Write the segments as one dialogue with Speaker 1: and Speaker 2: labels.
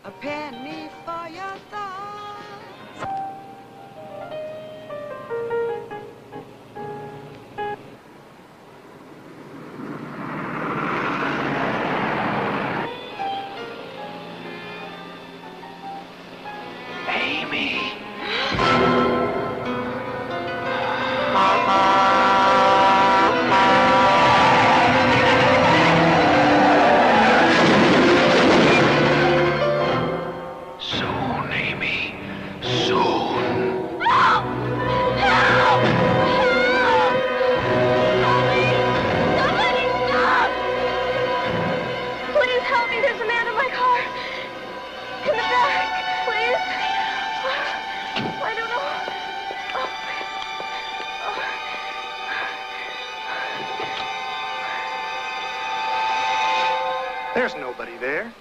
Speaker 1: A penny for your thoughts.
Speaker 2: Amy. Soon, Amy. Soon.
Speaker 3: Help! Help! Help! Somebody stop! Please help me. There's a man in my car. In the back, please. I don't know.
Speaker 4: There's nobody there.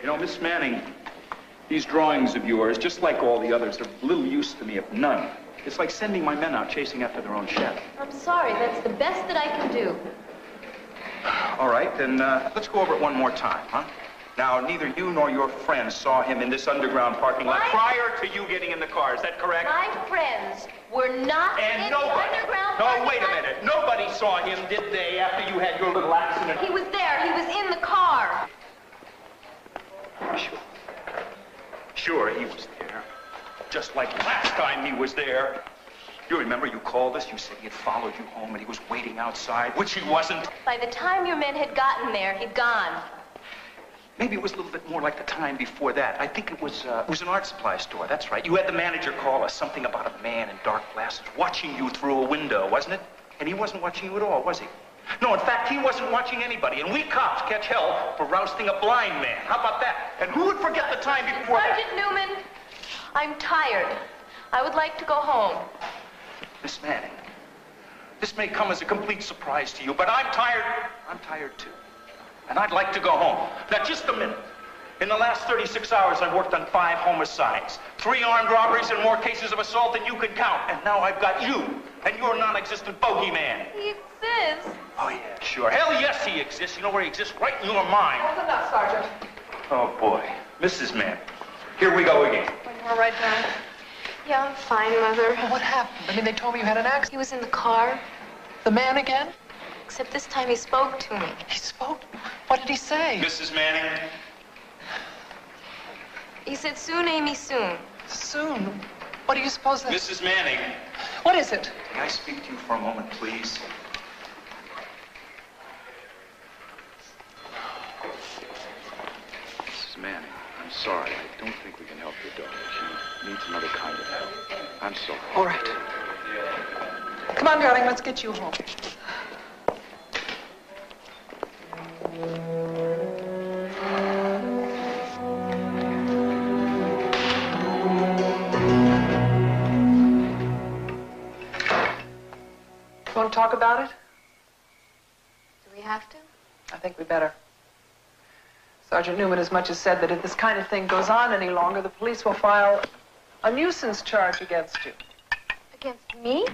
Speaker 2: You know, Miss Manning, these drawings of yours, just like all the others, are of little use to me, if none. It's like sending my men out chasing after their own chef.
Speaker 3: I'm sorry. That's the best that I can do.
Speaker 2: All right, then let's go over it one more time, huh? Now, neither you nor your friends saw him in this underground parking lot prior to you getting in the car. Is that correct?
Speaker 3: My friends were not in the underground parking
Speaker 2: No, wait a minute. Nobody saw him, did they, after you had your little accident?
Speaker 3: He was there. He was in the car.
Speaker 2: Sure, he was there. Just like last time he was there. You remember you called us, you said he had followed you home and he was waiting outside, which he wasn't.
Speaker 3: By the time your men had gotten there, he'd gone.
Speaker 2: Maybe it was a little bit more like the time before that. I think it was an art supply store, that's right. You had the manager call us, something about a man in dark glasses watching you through a window, wasn't it? And he wasn't watching you at all, was he? No, in fact, he wasn't watching anybody, and we cops catch hell for rousting a blind man. How about that? And who would forget the time before
Speaker 3: Sergeant Newman, I'm tired. I would like to go home.
Speaker 2: Miss Manning, this may come as a complete surprise to you, but I'm tired. I'm tired, too. And I'd like to go home. Now, just a minute. In the last 36 hours, I've worked on 5 homicides, 3 armed robberies, and more cases of assault than you could count. And now I've got you and your non-existent bogeyman.
Speaker 3: He exists.
Speaker 2: Oh, yeah, sure. Hell, yes, he exists. You know where he exists? Right in your mind.
Speaker 5: That's enough, Sergeant.
Speaker 2: Oh, boy. Mrs. Manning, here we go again.
Speaker 5: Are you all right, John?
Speaker 3: Yeah, I'm fine, Mother.
Speaker 5: Well, what happened? I mean, they told me you had an accident.
Speaker 3: He was in the car,
Speaker 5: The man again?
Speaker 3: except this time he spoke to me.
Speaker 5: He spoke? What did he say?
Speaker 2: Mrs. Manning.
Speaker 3: He said, soon, Amy, soon.
Speaker 5: Soon? What do you suppose that...
Speaker 2: Mrs. Manning.
Speaker 5: What is it?
Speaker 2: May I speak to you for a moment, please? Mrs. Manning, I'm sorry. I don't think we can help your daughter. She needs another kind of help. I'm sorry.
Speaker 5: All right. Come on, darling, let's get you home. You want to talk about it?
Speaker 3: Do we have to?
Speaker 5: I think we better. Sergeant Newman as much as said that if this kind of thing goes on any longer, the police will file a nuisance charge against you.
Speaker 3: Against me?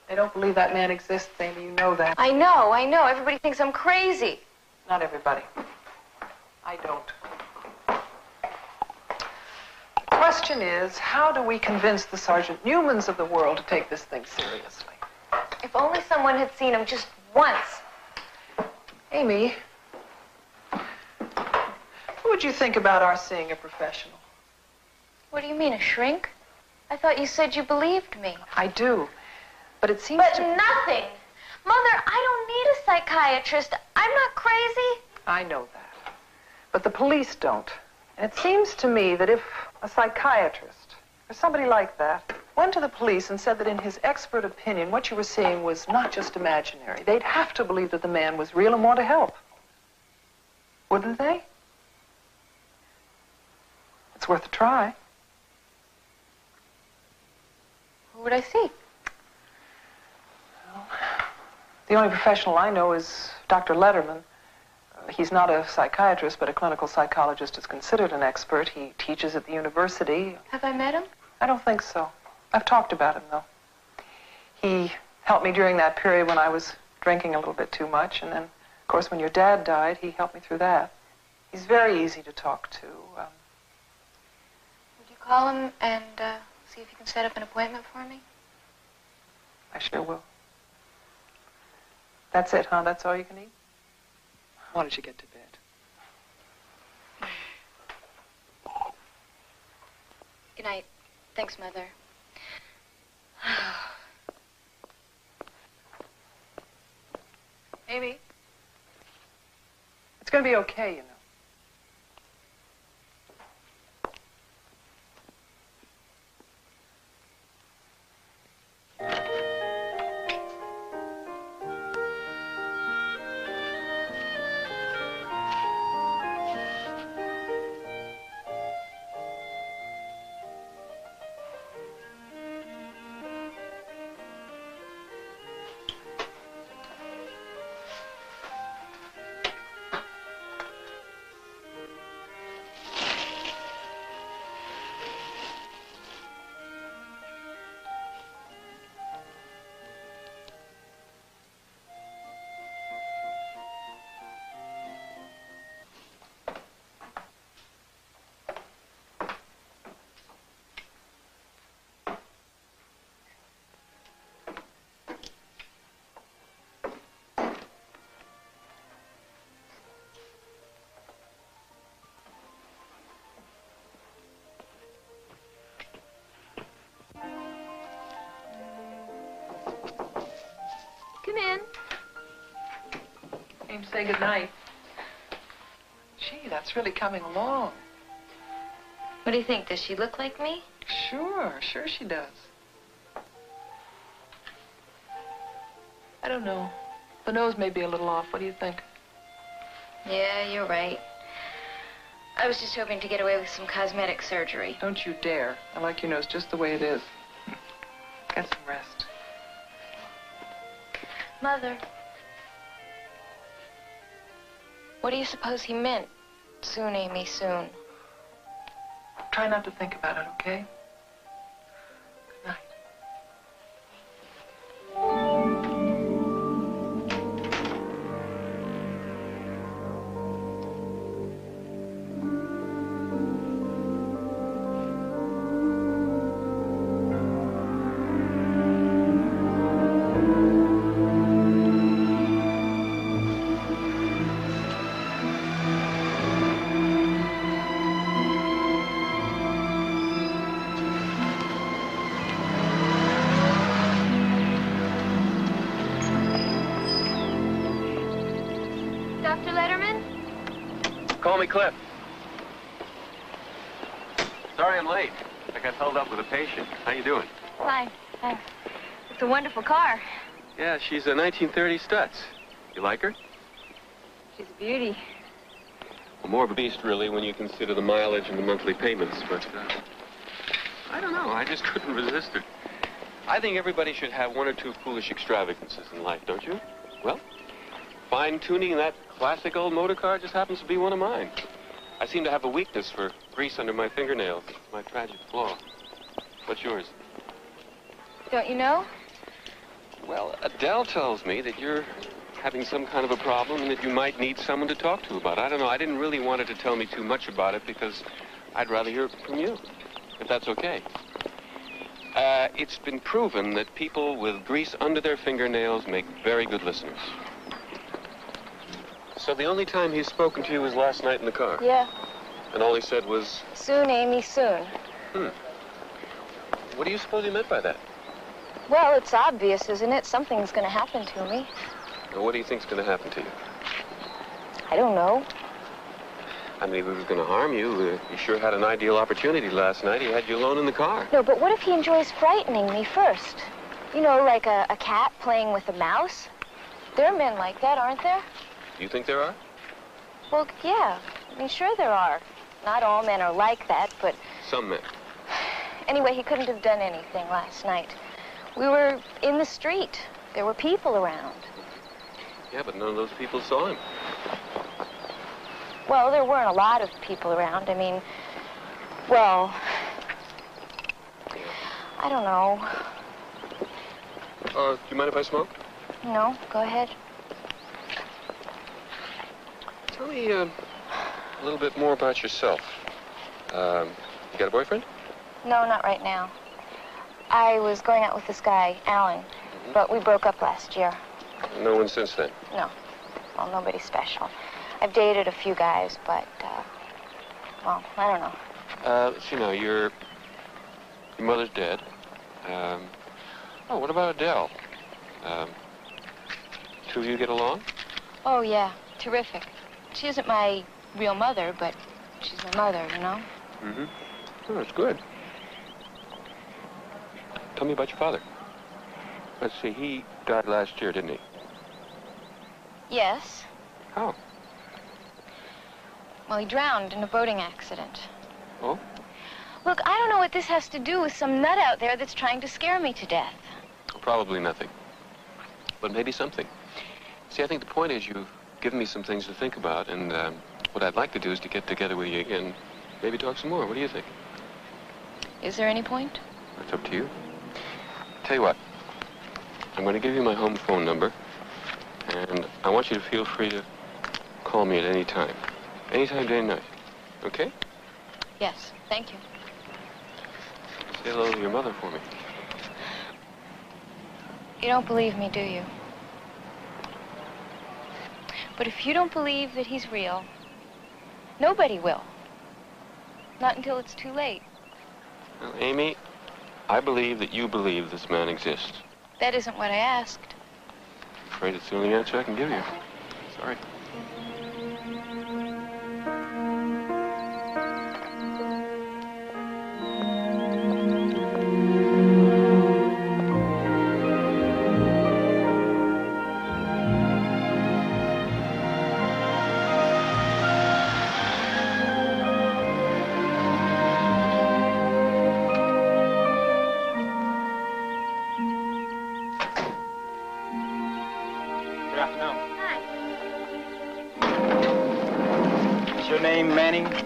Speaker 5: They don't believe that man exists, Amy. You know that.
Speaker 3: I know. Everybody thinks I'm crazy.
Speaker 5: Not everybody. I don't. The question is, how do we convince the Sergeant Newmans of the world to take this thing seriously?
Speaker 3: If only someone had seen him just once.
Speaker 5: Amy, what would you think about our seeing a professional?
Speaker 3: What do you mean, a shrink? I thought you said you believed me.
Speaker 5: I do, but it seems
Speaker 3: But nothing. Mother, I don't need a psychiatrist. I'm not crazy.
Speaker 5: I know that. But the police don't. And it seems to me that if a psychiatrist or somebody like that went to the police and said that in his expert opinion what you were seeing was not just imaginary, they'd have to believe that the man was real and want to help. Wouldn't they? It's worth a try.
Speaker 3: Who would I see?
Speaker 5: Well, the only professional I know is Dr. Letterman. He's not a psychiatrist, but a clinical psychologist is considered an expert. He teaches at the university.
Speaker 3: Have I met him?
Speaker 5: I don't think so. I've talked about him, though. He helped me during that period when I was drinking a little bit too much, and then, of course, when your dad died, he helped me through that. He's very easy to talk to.
Speaker 3: Would you call him and see if you can set up an appointment for me?
Speaker 5: I sure will. That's it, huh? That's all you can eat? Why don't you get to bed?
Speaker 3: Good night. Thanks, Mother.
Speaker 5: Amy, it's going to be okay, you know.
Speaker 3: Come in.
Speaker 5: Came to say goodnight. Gee, that's really coming along.
Speaker 3: What do you think? Does she look like me?
Speaker 5: Sure she does. I don't know. The nose may be a little off. What do you think?
Speaker 3: Yeah, you're right. I was just hoping to get away with some cosmetic surgery.
Speaker 5: Don't you dare. I like your nose just the way it is. Get some rest.
Speaker 3: Mother, what do you suppose he meant? Soon, Amy, soon.
Speaker 5: Try not to think about it, okay? Good night.
Speaker 3: Dr. Letterman?
Speaker 4: Call me Cliff. Sorry I'm late. I got held up with a patient. How you doing?
Speaker 3: Fine, thanks. It's a wonderful car.
Speaker 4: Yeah, she's a 1930 Stutz. You like her?
Speaker 3: She's a beauty.
Speaker 4: Well, more of a beast, really, when you consider the mileage and the monthly payments, but I don't know. I just couldn't resist her. I think everybody should have one or two foolish extravagances in life, don't you? Well, fine-tuning that classic old motor car just happens to be one of mine. I seem to have a weakness for grease under my fingernails. It's my tragic flaw. What's yours?
Speaker 3: Don't you know?
Speaker 4: Well, Adele tells me that you're having some kind of a problem and that you might need someone to talk to about it. I don't know. I didn't really want her to tell me too much about it because I'd rather hear it from you, if that's okay. It's been proven that people with grease under their fingernails make very good listeners. So the only time he's spoken to you was last night in the car?
Speaker 3: Yeah.
Speaker 4: And all he said was...
Speaker 3: Soon, Amy, soon.
Speaker 4: What do you suppose he meant by that?
Speaker 3: Well, it's obvious, isn't it? Something's going to happen to me.
Speaker 4: Well, what do you think's going to happen to you?
Speaker 3: I don't know.
Speaker 4: I mean, if he was going to harm you, he sure had an ideal opportunity last night. He had you alone in the car.
Speaker 3: No, but what if he enjoys frightening me first? You know, like a cat playing with a mouse? There are men like that, aren't there?
Speaker 4: You think there are?
Speaker 3: Well, yeah. I mean, sure there are. Not all men are like that, but...
Speaker 4: Some men.
Speaker 3: Anyway, he couldn't have done anything last night. We were in the street. There were people around.
Speaker 4: Yeah, but none of those people saw him.
Speaker 3: Well, there weren't a lot of people around. I mean, well, I don't know.
Speaker 4: Do you mind if I smoke?
Speaker 3: No, go ahead.
Speaker 4: Tell me a little bit more about yourself. You got a boyfriend?
Speaker 3: No, not right now. I was going out with this guy, Alan, but we broke up last year.
Speaker 4: No one since then?
Speaker 3: No. Well, nobody special. I've dated a few guys, but, well, I don't know.
Speaker 4: Let's see now, your mother's dead. Oh, what about Adele? Two of you get along?
Speaker 3: Oh, yeah, terrific. She isn't my real mother, but she's my mother, you know?
Speaker 4: Mm-hmm. Oh, that's good. Tell me about your father. Let's see, he died last year, didn't he?
Speaker 3: Yes.
Speaker 4: How?
Speaker 3: Well, he drowned in a boating accident.
Speaker 4: Oh?
Speaker 3: Look, I don't know what this has to do with some nut out there that's trying to scare me to death.
Speaker 4: Probably nothing. But maybe something. See, I think the point is you've given me some things to think about, and what I'd like to do is to get together with you again, maybe talk some more. What do you think?
Speaker 3: Is there any point?
Speaker 4: It's up to you. Tell you what, I'm going to give you my home phone number, and I want you to feel free to call me at any time. Anytime, day and night. Okay?
Speaker 3: Yes, thank you.
Speaker 4: Say hello to your mother for me.
Speaker 3: You don't believe me, do you? But if you don't believe that he's real, nobody will. Not until it's too late.
Speaker 4: Well, Amy, I believe that you believe this man exists.
Speaker 3: That isn't what I asked.
Speaker 4: I'm afraid it's the only answer I can give you. Sorry.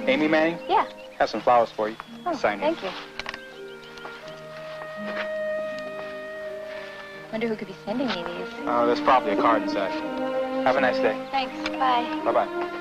Speaker 6: Amy Manning?
Speaker 3: Yeah.
Speaker 6: Have some flowers for you.
Speaker 3: Oh,
Speaker 6: Sign
Speaker 3: thank
Speaker 6: here.
Speaker 3: you. Wonder who could be sending me these.
Speaker 6: Oh, there's probably a card inside. Have a nice day.
Speaker 3: Thanks. Bye.
Speaker 6: Bye-bye.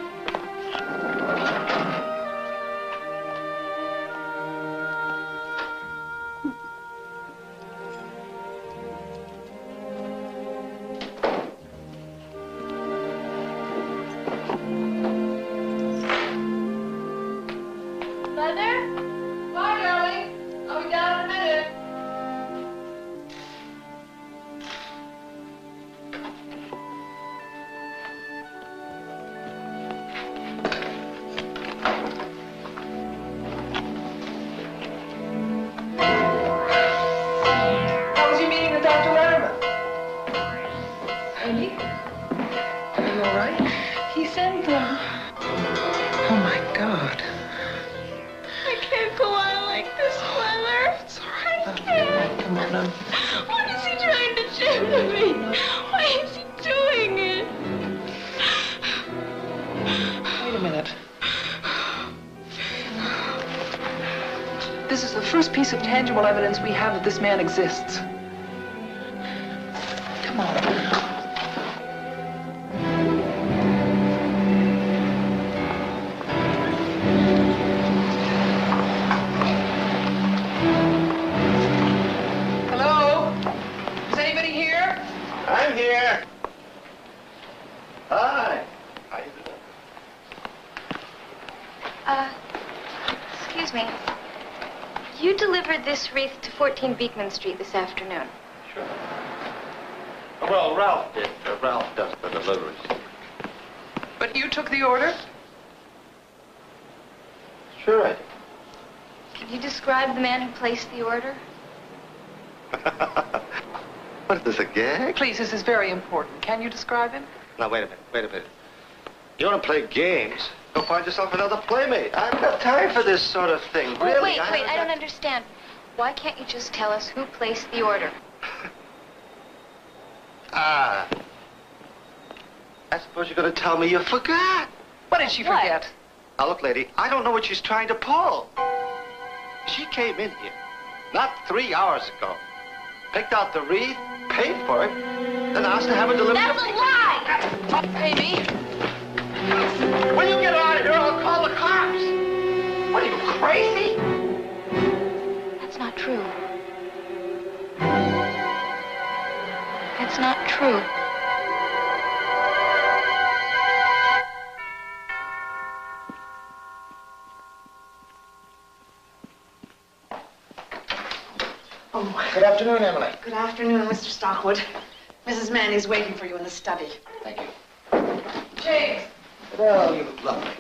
Speaker 5: first piece of tangible evidence we have that this man exists. Come on.
Speaker 7: I'm here. Hi. How you doing?
Speaker 3: Excuse me. You delivered this wreath to 14 Beekman Street this afternoon.
Speaker 7: Sure. Well, Ralph did. Ralph does the deliveries.
Speaker 5: But you took the order?
Speaker 7: Sure I did.
Speaker 3: Can you describe the man who placed the order?
Speaker 7: What is this, a gag?
Speaker 5: Please, this is very important. Can you describe him?
Speaker 7: Now, wait a minute. You want to play games? Go find yourself another playmate. I haven't got time for this sort of thing.
Speaker 3: Oh,
Speaker 7: really,
Speaker 3: wait, I don't understand. Why can't you just tell us who placed the order?
Speaker 7: I suppose you're going to tell me you forgot.
Speaker 5: What did she forget?
Speaker 7: Now, look, lady, I don't know what she's trying to pull. She came in here not 3 hours ago, picked out the wreath, paid for it, then asked to have it delivered.
Speaker 3: That's a lie!
Speaker 5: Amy?
Speaker 7: When you get out of here, I'll call the cops. What are you, crazy?
Speaker 3: That's not true. That's not true.
Speaker 8: Good afternoon, Emily.
Speaker 9: Good afternoon, Mr. Stockwood. Mrs. Manning's waiting for you in the study.
Speaker 8: Thank you.
Speaker 5: James.
Speaker 8: Well, you look lovely.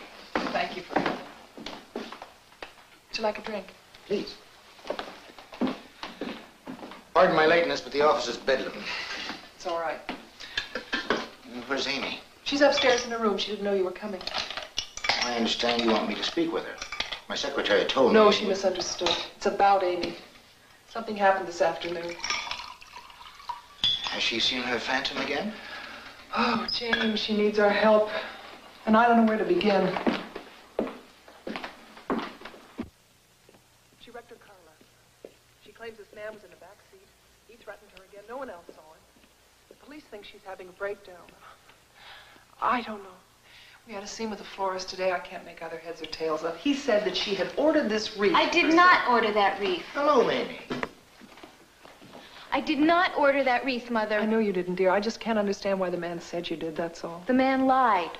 Speaker 5: Thank you for coming. Would you like a drink?
Speaker 8: Please. Pardon my lateness, but the office is bedlam.
Speaker 5: It's all right.
Speaker 8: Where's Amy?
Speaker 5: She's upstairs in her room. She didn't know you were coming.
Speaker 8: I understand you want me to speak with her. My secretary told me...
Speaker 5: No, she misunderstood. It's about Amy. Something happened this afternoon.
Speaker 8: Has she seen her phantom again?
Speaker 5: Oh, James, she needs our help. And I don't know where to begin. She wrecked her car last night. She claims this man was in the back seat. He threatened her again. No one else saw him. The police think she's having a breakdown. I don't know. We had a scene with the florist today. I can't make either heads or tails of. He said that she had ordered this wreath.
Speaker 3: I did not order that wreath.
Speaker 8: Hello, Amy.
Speaker 3: I did not order that wreath, Mother.
Speaker 5: I know you didn't, dear. I just can't understand why the man said you did, that's all.
Speaker 3: The man lied.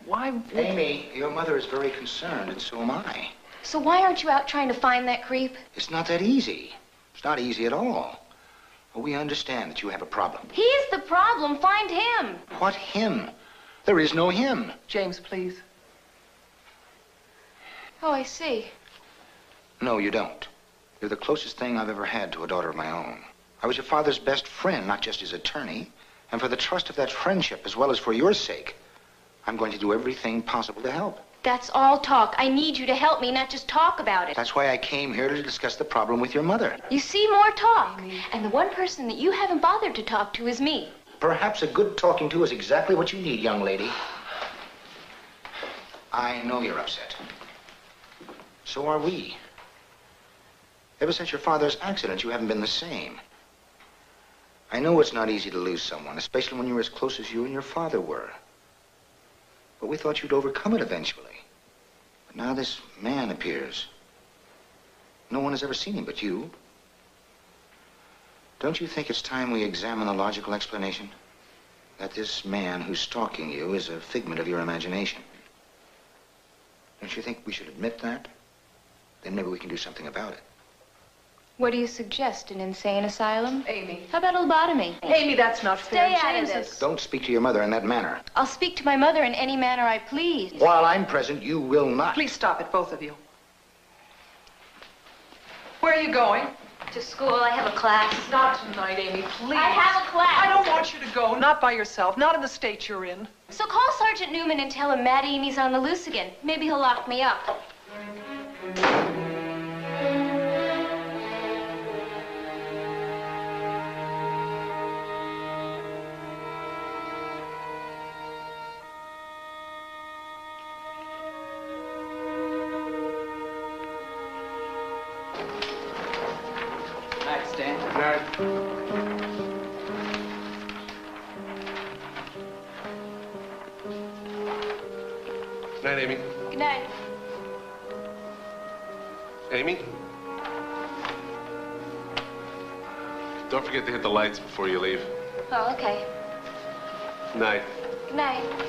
Speaker 5: Why would...
Speaker 8: Amy, your mother is very concerned, and so am I.
Speaker 3: So why aren't you out trying to find that creep?
Speaker 8: It's not that easy. It's not easy at all. Well, we understand that you have a problem.
Speaker 3: He's the problem. Find him.
Speaker 8: What him? There is no him.
Speaker 5: James, please.
Speaker 3: Oh, I see.
Speaker 8: No, you don't. You're the closest thing I've ever had to a daughter of my own. I was your father's best friend, not just his attorney. And for the trust of that friendship, as well as for your sake, I'm going to do everything possible to help.
Speaker 3: That's all talk. I need you to help me, not just talk about it.
Speaker 8: That's why I came here to discuss the problem with your mother.
Speaker 3: You see, more talk. And the one person that you haven't bothered to talk to is me.
Speaker 8: Perhaps a good talking to is exactly what you need, young lady. I know you're upset. So are we. Ever since your father's accident, you haven't been the same. I know it's not easy to lose someone, especially when you're as close as you and your father were. But we thought you'd overcome it eventually. But now this man appears. No one has ever seen him but you. Don't you think it's time we examine the logical explanation? That this man who's stalking you is a figment of your imagination. Don't you think we should admit that? Then maybe we can do something about it.
Speaker 3: What do you suggest? An insane asylum?
Speaker 5: Amy.
Speaker 3: How about a lobotomy?
Speaker 5: Amy, that's not fair.
Speaker 3: Stay out of
Speaker 5: James
Speaker 3: this.
Speaker 8: Don't speak to your mother in that manner.
Speaker 3: I'll speak to my mother in any manner I please.
Speaker 8: While I'm present, you will not.
Speaker 5: Please stop it, both of you. Where are you going?
Speaker 3: To school. I have a class.
Speaker 5: Not tonight, Amy, please.
Speaker 3: I have a class.
Speaker 5: I don't want you to go. Not by yourself. Not in the state you're in.
Speaker 3: So call Sergeant Newman and tell him Matt Amy's on the loose again. Maybe he'll lock me up.
Speaker 10: Good night, Amy.
Speaker 3: Good night.
Speaker 10: Amy? Don't forget to hit the lights before you leave.
Speaker 3: Oh, okay.
Speaker 10: Night.
Speaker 3: Good night.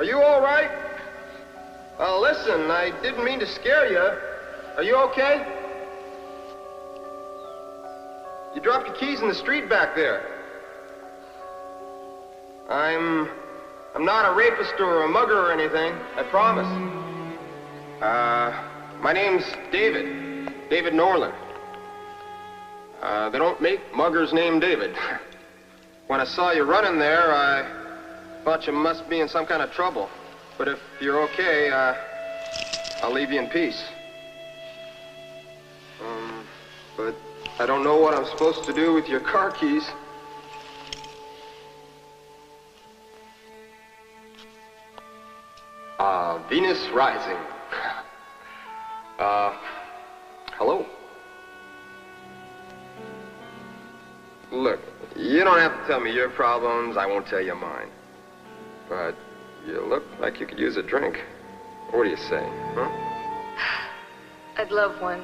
Speaker 11: you all right? Listen, I didn't mean to scare you. Are you okay? You dropped your keys in the street back there. I'm not a rapist or a mugger or anything, I promise. My name's David. David Norland. They don't make muggers named David. When I saw you running there, I thought you must be in some kind of trouble. But if you're okay, I'll leave you in peace. But I don't know what I'm supposed to do with your car keys. Venus Rising. Hello. Look, you don't have to tell me your problems. I won't tell you mine. But you look like you could use a drink. What do you say, huh?
Speaker 3: I'd love one.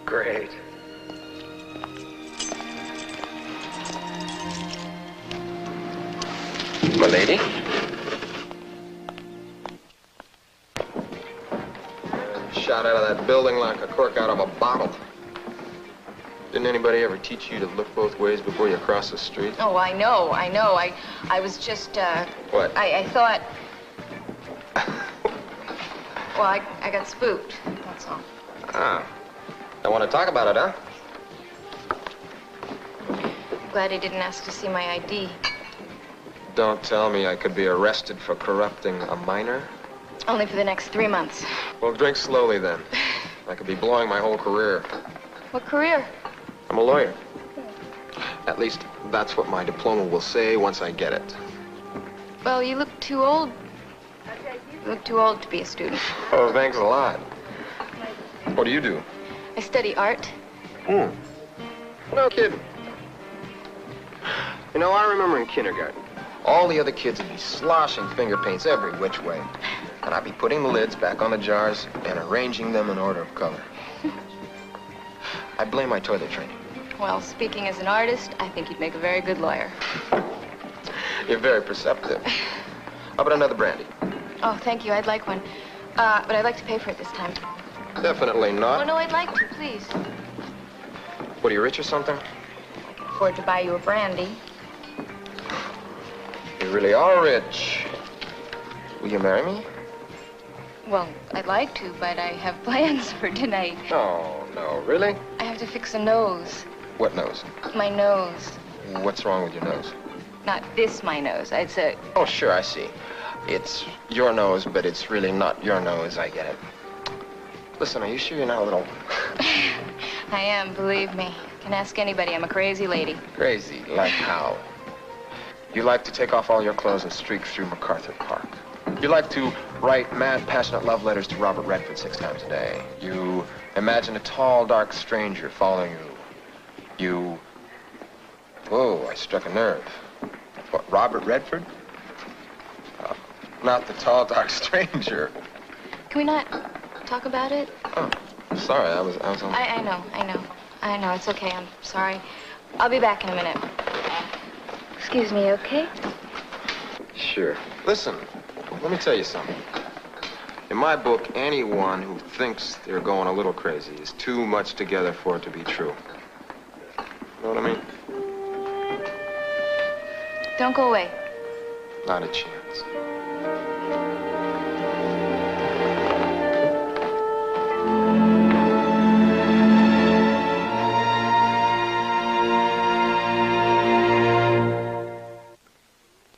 Speaker 11: Great. My lady? Shot out of that building like a cork out of a bottle. Didn't anybody ever teach you to look both ways before you cross the street?
Speaker 3: Oh, I know. I was just,
Speaker 11: What?
Speaker 3: I thought... Well, I got spooked, that's all.
Speaker 11: Ah. Don't want to talk about it, huh?
Speaker 3: Glad he didn't ask to see my ID.
Speaker 11: Don't tell me I could be arrested for corrupting a minor.
Speaker 3: Only for the next 3 months.
Speaker 11: Well, drink slowly then. I could be blowing my whole career.
Speaker 3: What career?
Speaker 11: I'm a lawyer. At least that's what my diploma will say once I get it.
Speaker 3: Well, you look too old. You look too old to be a student.
Speaker 11: Oh, thanks a lot. What do you do?
Speaker 3: I study art.
Speaker 11: No kidding. You know, I remember in kindergarten, all the other kids would be sloshing finger paints every which way. And I'd be putting the lids back on the jars and arranging them in order of color. I blame my toilet training.
Speaker 3: Well, speaking as an artist, I think you'd make a very good lawyer.
Speaker 11: You're very perceptive. How about another brandy?
Speaker 3: Oh, thank you. I'd like one. But I'd like to pay for it this time.
Speaker 11: Definitely not.
Speaker 3: Oh, no, I'd like to, please.
Speaker 11: What, are you rich or something?
Speaker 3: I can afford to buy you a brandy.
Speaker 11: You really are rich. Will you marry me?
Speaker 3: Well, I'd like to, but I have plans for tonight.
Speaker 11: Oh, no, really?
Speaker 3: I have to fix a nose.
Speaker 11: What nose?
Speaker 3: My nose.
Speaker 11: What's wrong with your nose?
Speaker 3: Not this, my nose. It's a...
Speaker 11: Oh, sure, I see. It's your nose, but it's really not your nose. I get it. Listen, are you sure you're not a little...
Speaker 3: I am, believe me. Can ask anybody. I'm a crazy lady.
Speaker 11: Crazy? Like how? You like to take off all your clothes and streak through MacArthur Park. You like to write mad, passionate love letters to Robert Redford 6 times a day. You imagine a tall, dark stranger following you. You... Whoa, I struck a nerve. What, Robert Redford? Not the tall, dark stranger.
Speaker 3: Can we not talk about it?
Speaker 11: Oh, sorry, I was on...
Speaker 3: I know, it's okay, I'm sorry. I'll be back in a minute. Excuse me, okay?
Speaker 11: Sure. Listen, let me tell you something. In my book, anyone who thinks they're going a little crazy is too much together for it to be true. Know what I mean?
Speaker 3: Don't go away.
Speaker 11: Not a chance.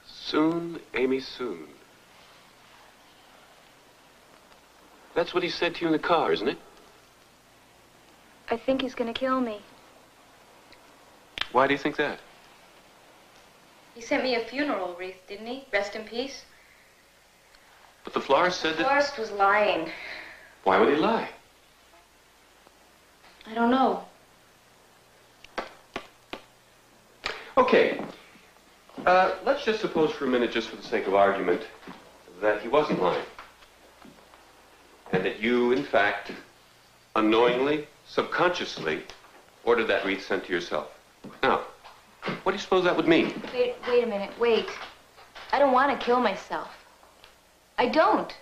Speaker 4: Soon, Amy, soon. That's what he said to you in the car, isn't it?
Speaker 3: I think he's gonna kill me.
Speaker 4: Why do you think that?
Speaker 3: He sent me a funeral wreath, didn't he? Rest in peace.
Speaker 4: But the florist said
Speaker 3: The
Speaker 4: that...
Speaker 3: florist was lying.
Speaker 4: Why would he lie?
Speaker 3: I don't know.
Speaker 4: Okay. Let's just suppose for a minute, just for the sake of argument, that he wasn't lying. And that you, in fact, unknowingly, subconsciously, ordered that wreath sent to yourself. Now, what do you suppose that would mean?
Speaker 3: Wait a minute, wait. I don't want to kill myself. I don't.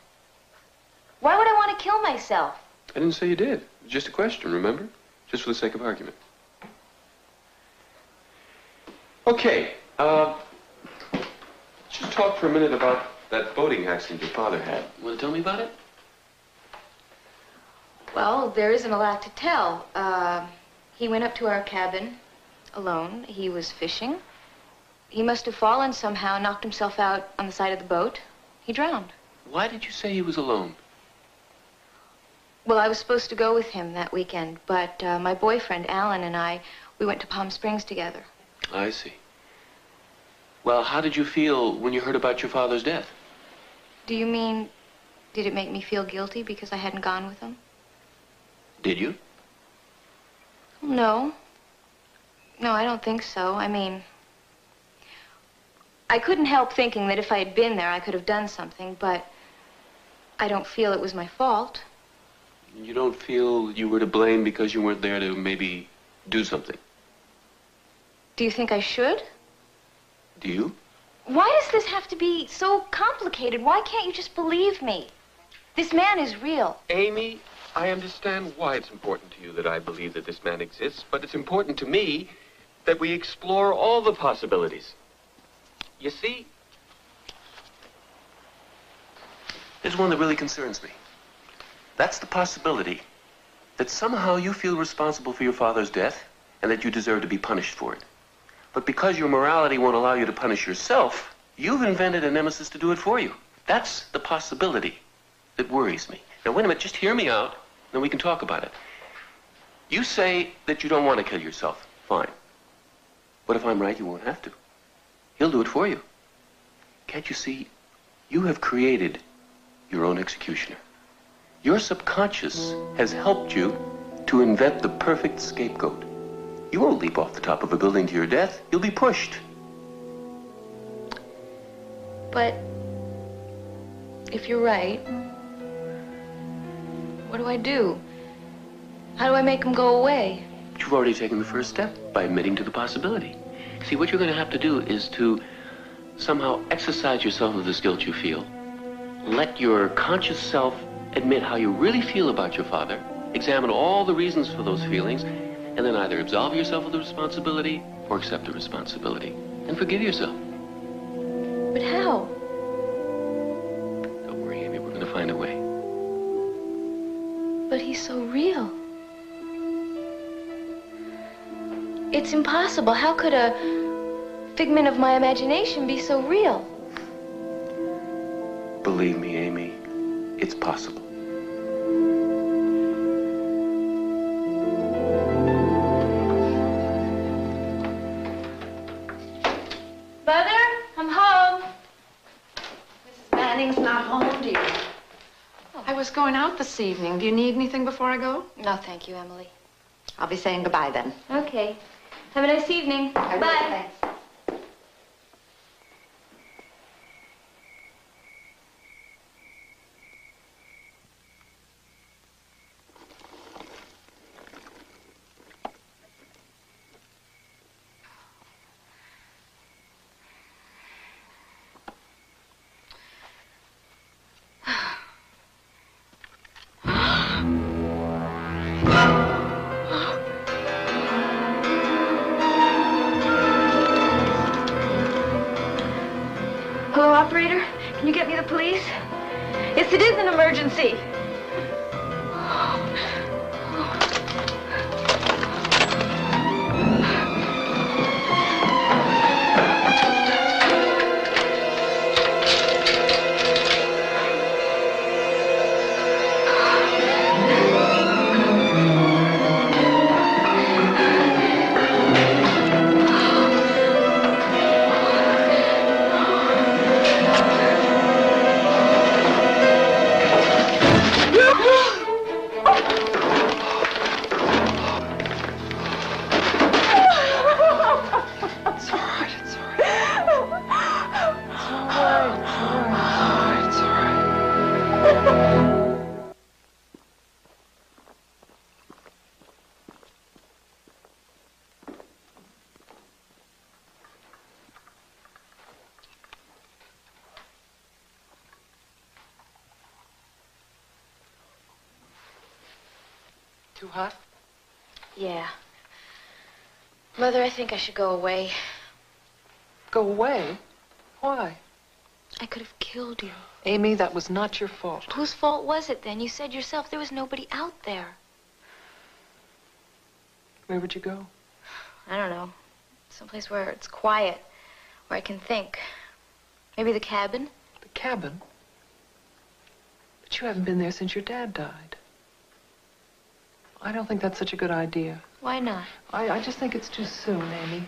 Speaker 3: Why would I want to kill myself?
Speaker 4: I didn't say you did. It was just a question, remember? Just for the sake of argument. Okay, let's just talk for a minute about that boating accident your father had. You want to tell me about it?
Speaker 3: Well, there isn't a lot to tell. He went up to our cabin alone. He was fishing. He must have fallen somehow, knocked himself out on the side of the boat. He drowned.
Speaker 4: Why did you say he was alone?
Speaker 3: Well, I was supposed to go with him that weekend, but my boyfriend, Alan, and I, we went to Palm Springs together.
Speaker 4: I see. Well, how did you feel when you heard about your father's death?
Speaker 3: Do you mean, did it make me feel guilty because I hadn't gone with him?
Speaker 4: Did you?
Speaker 3: No. No, I don't think so. I mean, I couldn't help thinking that if I had been there, I could have done something, but I don't feel it was my fault.
Speaker 4: You don't feel you were to blame because you weren't there to maybe do something?
Speaker 3: Do you think I should?
Speaker 4: Do you?
Speaker 3: Why does this have to be so complicated? Why can't you just believe me? This man is real.
Speaker 4: Amy, I understand why it's important to you that I believe that this man exists, but it's important to me that we explore all the possibilities. You see, there's one that really concerns me. That's the possibility that somehow you feel responsible for your father's death and that you deserve to be punished for it. But because your morality won't allow you to punish yourself, you've invented a nemesis to do it for you. That's the possibility that worries me. Now, wait a minute, just hear me out, then we can talk about it. You say that you don't want to kill yourself. Fine. But if I'm right, you won't have to. He'll do it for you. Can't you see? You have created your own executioner. Your subconscious has helped you to invent the perfect scapegoat. You won't leap off the top of a building to your death. You'll be pushed.
Speaker 3: But if you're right, what do I do? How do I make him go away?
Speaker 4: You've already taken the first step by admitting to the possibility. See, what you're going to have to do is to somehow exercise yourself of this guilt you feel. Let your conscious self admit how you really feel about your father, examine all the reasons for those feelings, and then either absolve yourself of the responsibility or accept the responsibility and forgive yourself.
Speaker 3: But how?
Speaker 4: Don't worry, Amy, we're going to find a way.
Speaker 3: But he's so real. It's impossible. How could a figment of my imagination be so real?
Speaker 4: Believe me, Amy, it's possible.
Speaker 9: Mother, I'm home. Mrs. Manning's not home, dear. I was going out this evening. Do you need anything before I go?
Speaker 3: No, thank you, Emily.
Speaker 9: I'll be saying goodbye then.
Speaker 3: Okay. Have a nice evening.
Speaker 9: I will,
Speaker 3: Bye.
Speaker 9: thanks.
Speaker 3: Hello, operator? Can you get me the police? Yes, it is an emergency.
Speaker 5: Too hot?
Speaker 3: Yeah. Mother, I think I should go away.
Speaker 5: Go away? Why?
Speaker 3: I could have killed you.
Speaker 5: Amy, that was not your fault.
Speaker 3: Whose fault was it then? You said yourself there was nobody out there.
Speaker 5: Where would you go?
Speaker 3: I don't know. Someplace where it's quiet, where I can think. Maybe the cabin?
Speaker 5: The cabin? But you haven't been there since your dad died. I don't think that's such a good idea.
Speaker 3: Why not?
Speaker 5: I just think it's too soon, Amy.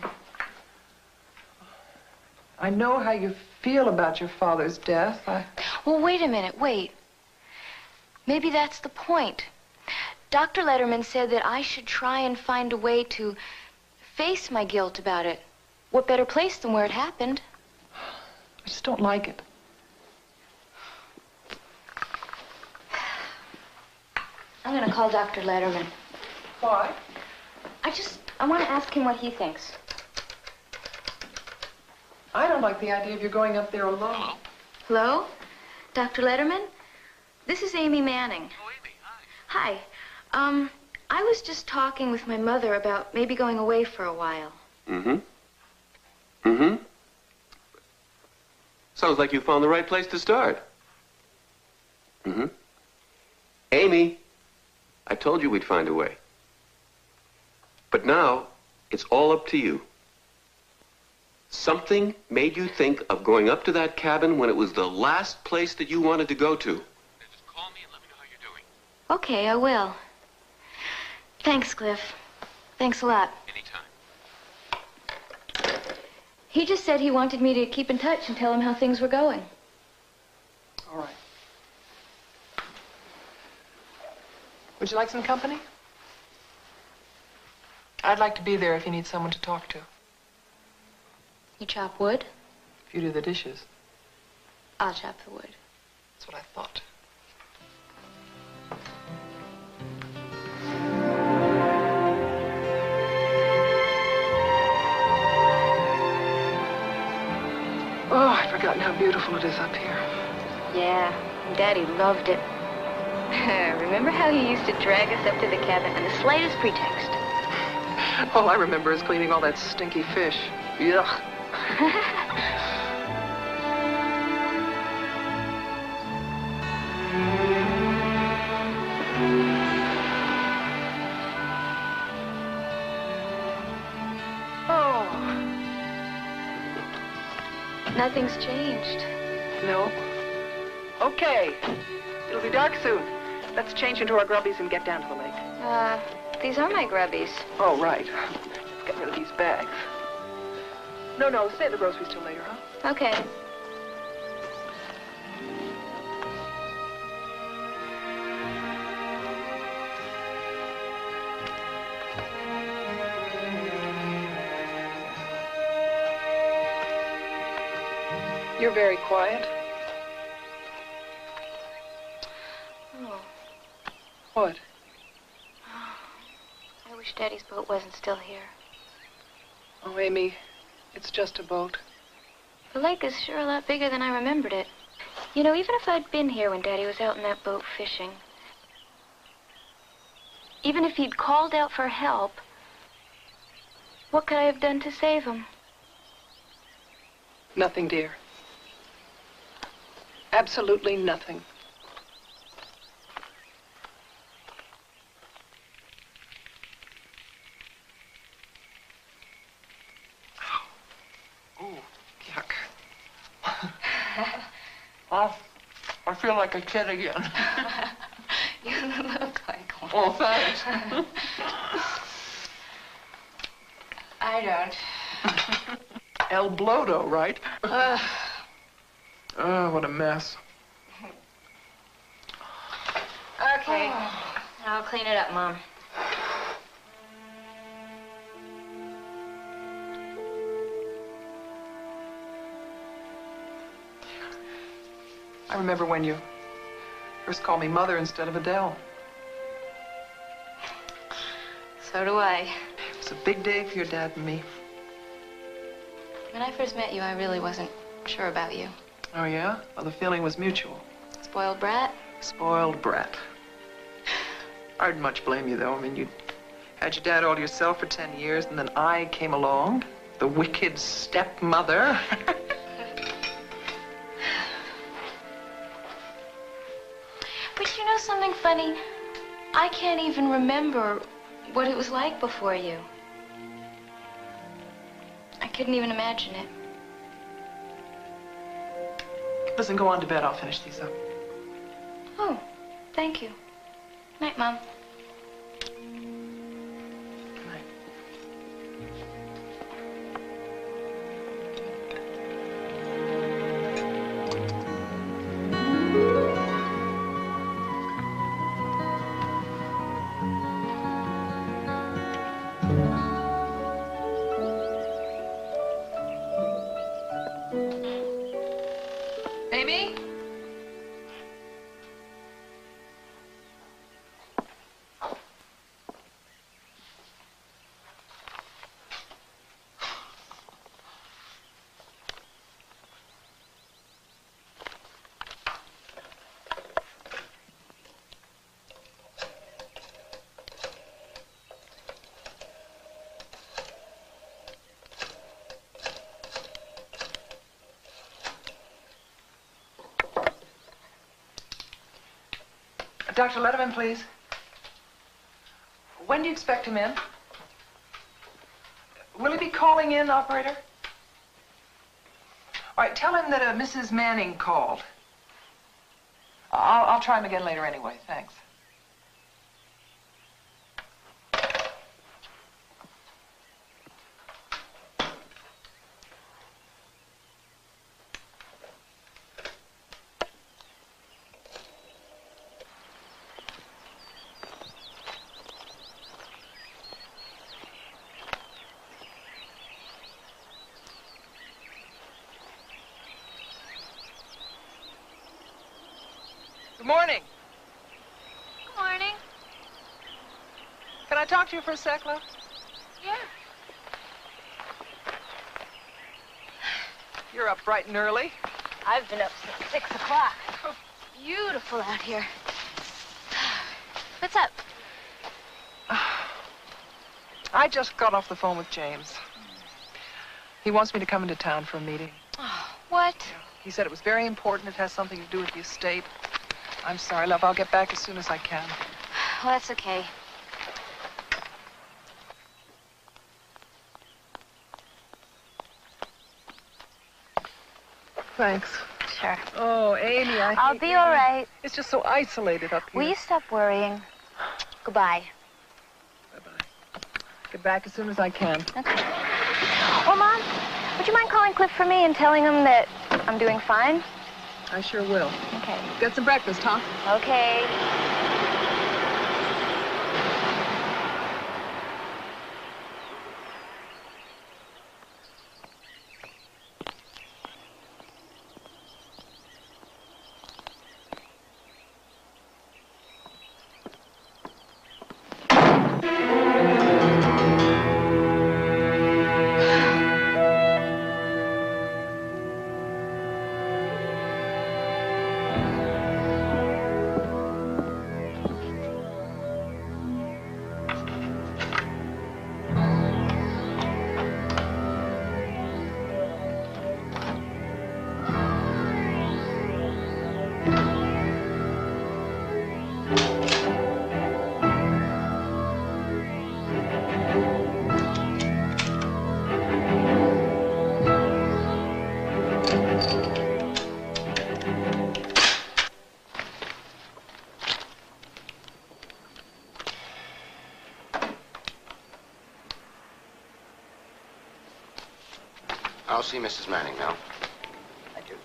Speaker 5: I know how you feel about your father's death.
Speaker 3: Well, wait a minute, wait. Maybe that's the point. Dr. Letterman said that I should try and find a way to face my guilt about it. What better place than where it happened?
Speaker 5: I just don't like it.
Speaker 3: I'm gonna call Dr. Letterman.
Speaker 5: Why?
Speaker 3: I want to ask him what he thinks.
Speaker 5: I don't like the idea of you going up there alone.
Speaker 3: Hello? Dr. Letterman? This is Amy Manning.
Speaker 4: Oh, Amy, hi.
Speaker 3: Hi. I was just talking with my mother about maybe going away for a while.
Speaker 4: Mm-hmm. Mm-hmm. Sounds like you found the right place to start. Mm-hmm. Amy, I told you we'd find a way. But now, it's all up to you. Something made you think of going up to that cabin when it was the last place that you wanted to go to. Just call me and let me know how you're doing.
Speaker 3: Okay, I will. Thanks, Cliff. Thanks a lot.
Speaker 4: Anytime.
Speaker 3: He just said he wanted me to keep in touch and tell him how things were going.
Speaker 5: All right. Would you like some company? I'd like to be there if you need someone to talk to.
Speaker 3: You chop wood?
Speaker 5: If you do the dishes.
Speaker 3: I'll chop the wood.
Speaker 5: That's what I thought. Oh, I'd forgotten how beautiful it is up here.
Speaker 3: Yeah, Daddy loved it. Remember how he used to drag us up to the cabin on the slightest pretext?
Speaker 5: All I remember is cleaning all that stinky fish. Yuck. Oh.
Speaker 3: Nothing's changed.
Speaker 5: No. Okay. It'll be dark soon. Let's change into our grubbies and get down to the lake.
Speaker 3: These are my grubbies.
Speaker 5: Oh, right. Let's get rid of these bags. No, stay at the groceries till later, huh?
Speaker 3: Okay.
Speaker 5: You're very quiet.
Speaker 3: Oh.
Speaker 5: What?
Speaker 3: I wish Daddy's boat wasn't still here.
Speaker 5: Oh, Amy, it's just a boat.
Speaker 3: The lake is sure a lot bigger than I remembered it. You know, even if I'd been here when Daddy was out in that boat fishing, even if he'd called out for help, what could I have done to save him?
Speaker 5: Nothing, dear. Absolutely nothing. Oh, yuck. I feel like a kid again.
Speaker 3: You look like one.
Speaker 5: Oh, thanks.
Speaker 3: I don't.
Speaker 5: El Blodo, right? Oh, what a mess.
Speaker 3: Okay. I'll clean it up, Mom.
Speaker 5: I remember when you first called me Mother instead of Adele.
Speaker 3: So do I.
Speaker 5: It was a big day for your dad and me.
Speaker 3: When I first met you, I really wasn't sure about you.
Speaker 5: Oh, yeah? Well, the feeling was mutual.
Speaker 3: Spoiled brat?
Speaker 5: Spoiled brat. I didn't much blame you, though. I mean, you had your dad all to yourself for 10 years, and then I came along, the wicked stepmother.
Speaker 3: But you know something funny? I can't even remember what it was like before you. I couldn't even imagine it.
Speaker 5: Listen, go on to bed. I'll finish these up.
Speaker 3: Oh, thank you. Night, Mom.
Speaker 5: Good night. Amy? Dr. Letterman, please. When do you expect him in? Will he be calling in, operator? All right, tell him that Mrs. Manning called. I'll try him again later anyway, thanks. Good morning.
Speaker 3: Good morning.
Speaker 5: Can I talk to you for a sec, love?
Speaker 3: Yeah.
Speaker 5: You're up bright and early.
Speaker 3: I've been up since 6 o'clock. Oh, beautiful out here. What's up?
Speaker 5: I just got off the phone with James. He wants me to come into town for a meeting.
Speaker 3: Oh, what?
Speaker 5: He said it was very important. It has something to do with the estate. I'm sorry, love. I'll get back as soon as I can.
Speaker 3: Well, that's okay.
Speaker 5: Thanks.
Speaker 3: Sure.
Speaker 5: Oh, Amy,
Speaker 3: I'll be all right.
Speaker 5: It's just so isolated up here.
Speaker 3: Will you stop worrying? Goodbye.
Speaker 5: Bye-bye. Get back as soon as I can.
Speaker 3: Okay. Oh, Mom, would you mind calling Cliff for me and telling him that I'm doing fine?
Speaker 5: I sure will.
Speaker 3: Okay.
Speaker 5: Get some breakfast, huh?
Speaker 3: Okay.
Speaker 8: I'll see Mrs. Manning now.
Speaker 7: Thank you.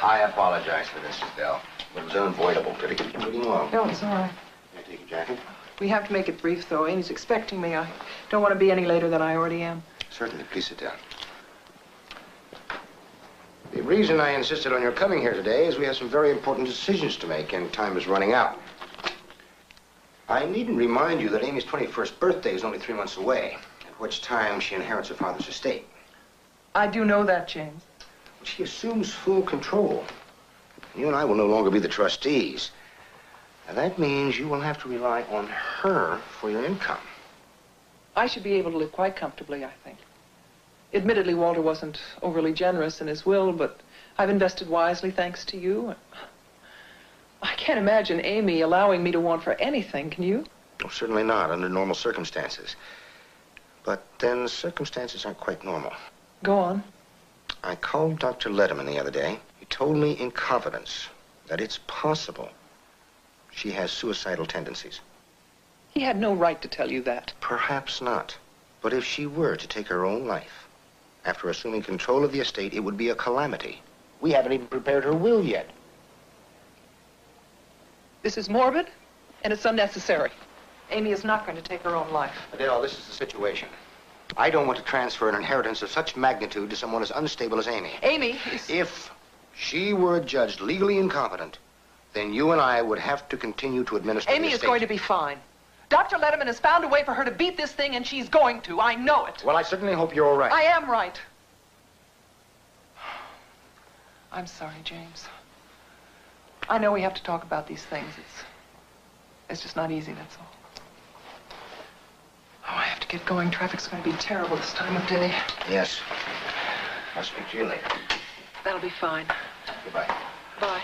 Speaker 8: I apologize for this, Adele. It was unavoidable. Did it keep you waiting long?
Speaker 5: No, it's all right.
Speaker 8: Can I take your jacket?
Speaker 5: We have to make it brief, though. Amy's expecting me. I don't want to be any later than I already am.
Speaker 8: Certainly. Please sit down. The reason I insisted on your coming here today is we have some very important decisions to make, and time is running out. I needn't remind you that Amy's 21st birthday is only 3 months away, at which time she inherits her father's estate.
Speaker 5: I do know that, James.
Speaker 8: She assumes full control. You and I will no longer be the trustees. Now, that means you will have to rely on her for your income.
Speaker 5: I should be able to live quite comfortably, I think. Admittedly, Walter wasn't overly generous in his will, but I've invested wisely thanks to you. I can't imagine Amy allowing me to want for anything, can you?
Speaker 8: Oh, certainly not, under normal circumstances. But then circumstances aren't quite normal.
Speaker 5: Go on.
Speaker 8: I called Dr. Letterman the other day. He told me in confidence that it's possible she has suicidal tendencies.
Speaker 5: He had no right to tell you that.
Speaker 8: Perhaps not. But if she were to take her own life, after assuming control of the estate, it would be a calamity. We haven't even prepared her will yet.
Speaker 5: This is morbid, and it's unnecessary. Amy is not going to take her own life.
Speaker 8: Adele, this is the situation. I don't want to transfer an inheritance of such magnitude to someone as unstable as Amy.
Speaker 5: Amy is...
Speaker 8: If she were judged legally incompetent, then you and I would have to continue to administer the
Speaker 5: Amy is
Speaker 8: estate.
Speaker 5: going to be fine. Dr. Letterman has found a way for her to beat this thing, and she's going to. I know it.
Speaker 8: Well, I certainly hope you're all right.
Speaker 5: I am right. I'm sorry, James. I know we have to talk about these things. It's just not easy, that's all. Oh, I have to get going. Traffic's going to be terrible this time of day.
Speaker 8: Yes. I'll speak to you later.
Speaker 5: That'll be fine.
Speaker 8: Goodbye.
Speaker 5: Bye.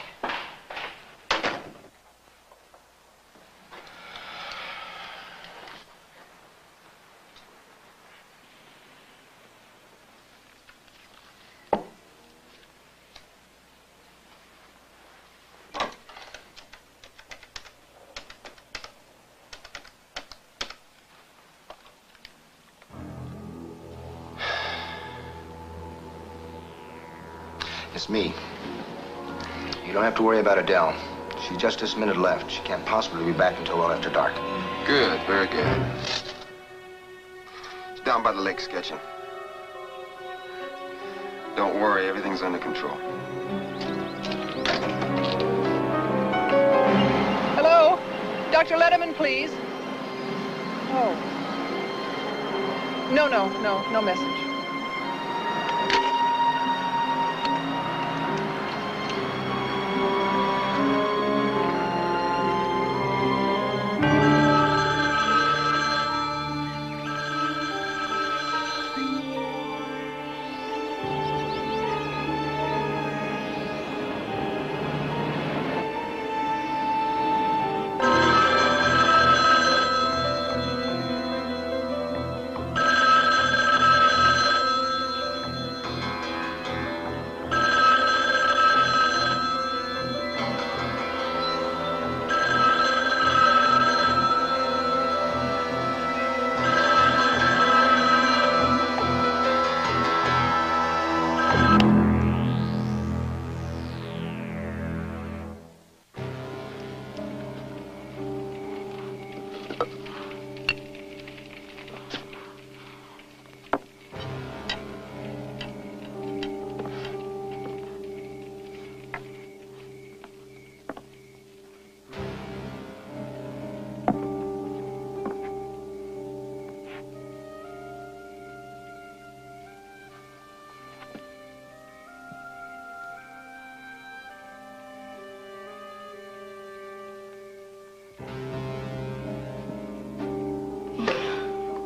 Speaker 8: It's me. You don't have to worry about Adele. She's just this minute left. She can't possibly be back until well after dark.
Speaker 11: Good, very good. It's down by the lake sketching. Don't worry, everything's under control.
Speaker 5: Hello? Dr. Letterman, please. Oh. No message.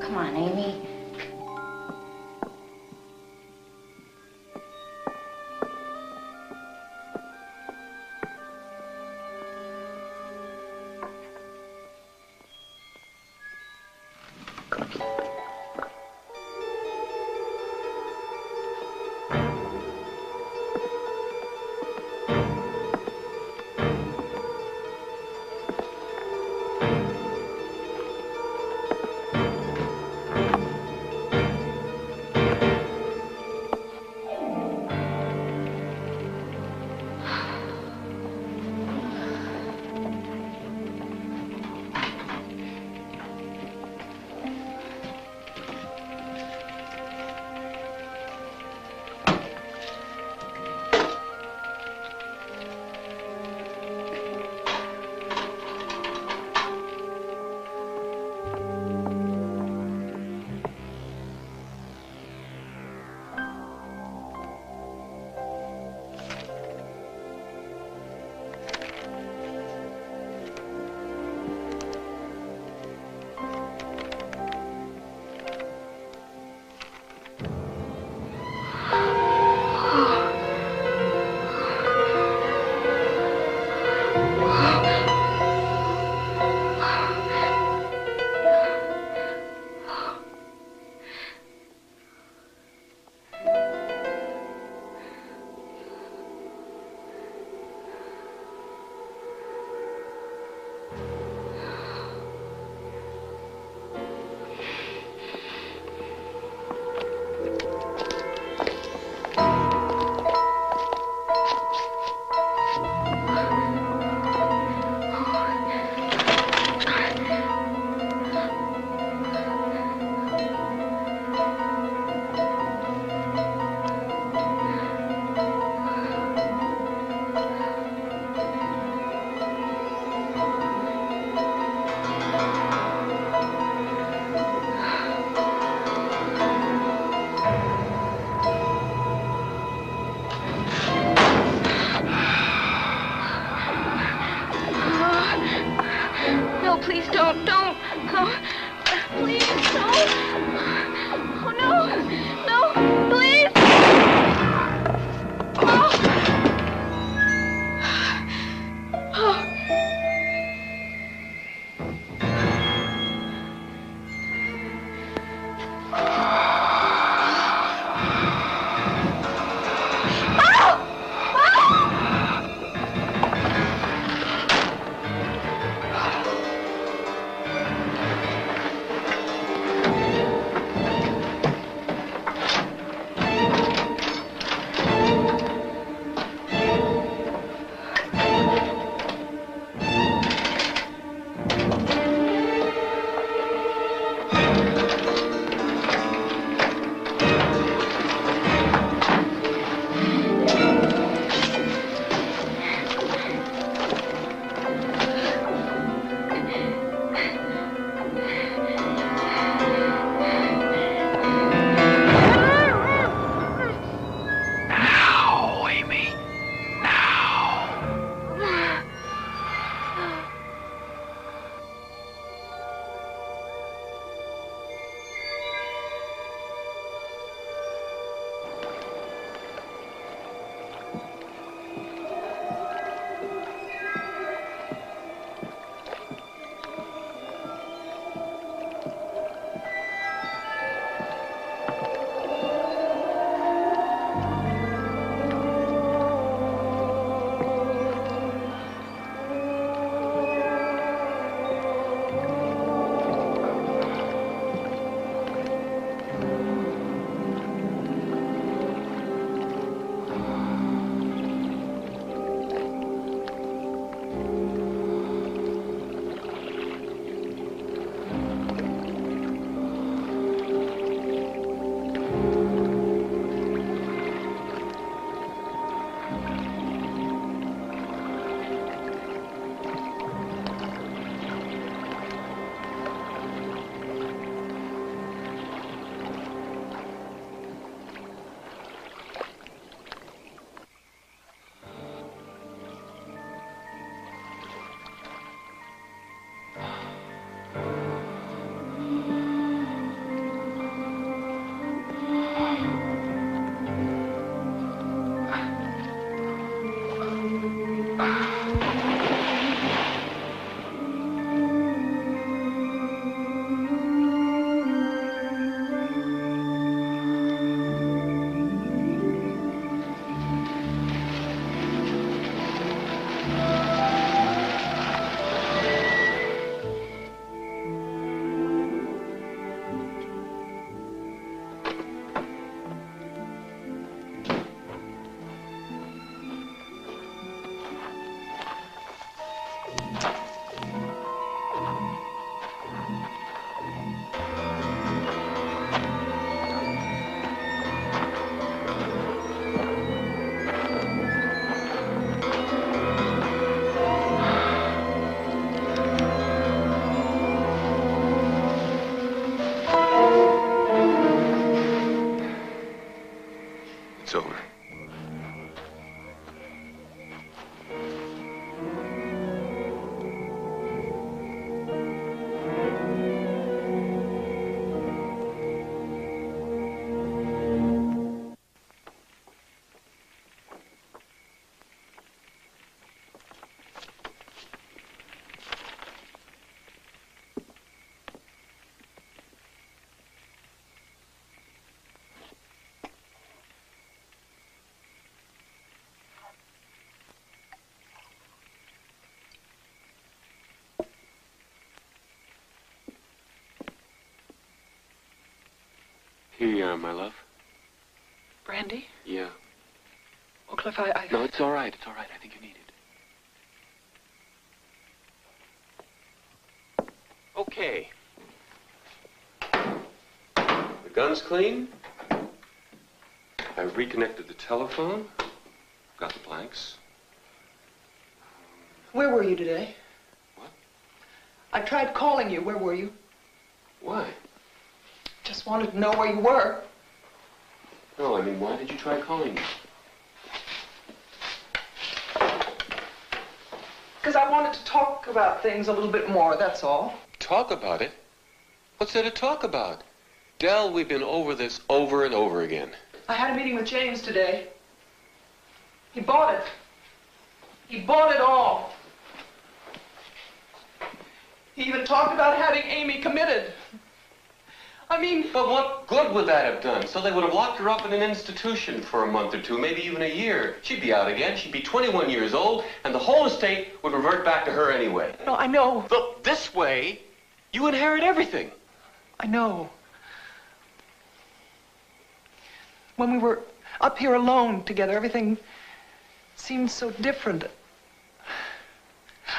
Speaker 3: Come on, Amy. no, please don't. Oh, please, don't. Oh, no. No, please. Oh. Oh.
Speaker 4: It's over. Here you are, my love.
Speaker 5: Brandy?
Speaker 4: Yeah.
Speaker 5: Oh, Cliff,
Speaker 4: No, it's all right. It's all right. I think you need it. Okay. The gun's clean. I've reconnected the telephone. Got the blanks.
Speaker 5: Where were you today?
Speaker 4: What?
Speaker 5: I tried calling you. Where were you?
Speaker 4: Why?
Speaker 5: Just wanted to know where you were.
Speaker 4: No, I mean, why did you try calling me?
Speaker 5: Because I wanted to talk about things a little bit more, that's all.
Speaker 4: Talk about it? What's there to talk about? Del, we've been over this over and over again.
Speaker 5: I had a meeting with James today. He bought it. He bought it all. He even talked about having Amy committed. I mean...
Speaker 4: But what good would that have done? So they would have locked her up in an institution for a month or two, maybe even a year. She'd be out again. She'd be 21 years old, and the whole estate would revert back to her anyway.
Speaker 5: No, I know.
Speaker 4: But this way, you inherit everything.
Speaker 5: I know. When we were up here alone together, everything seemed so different.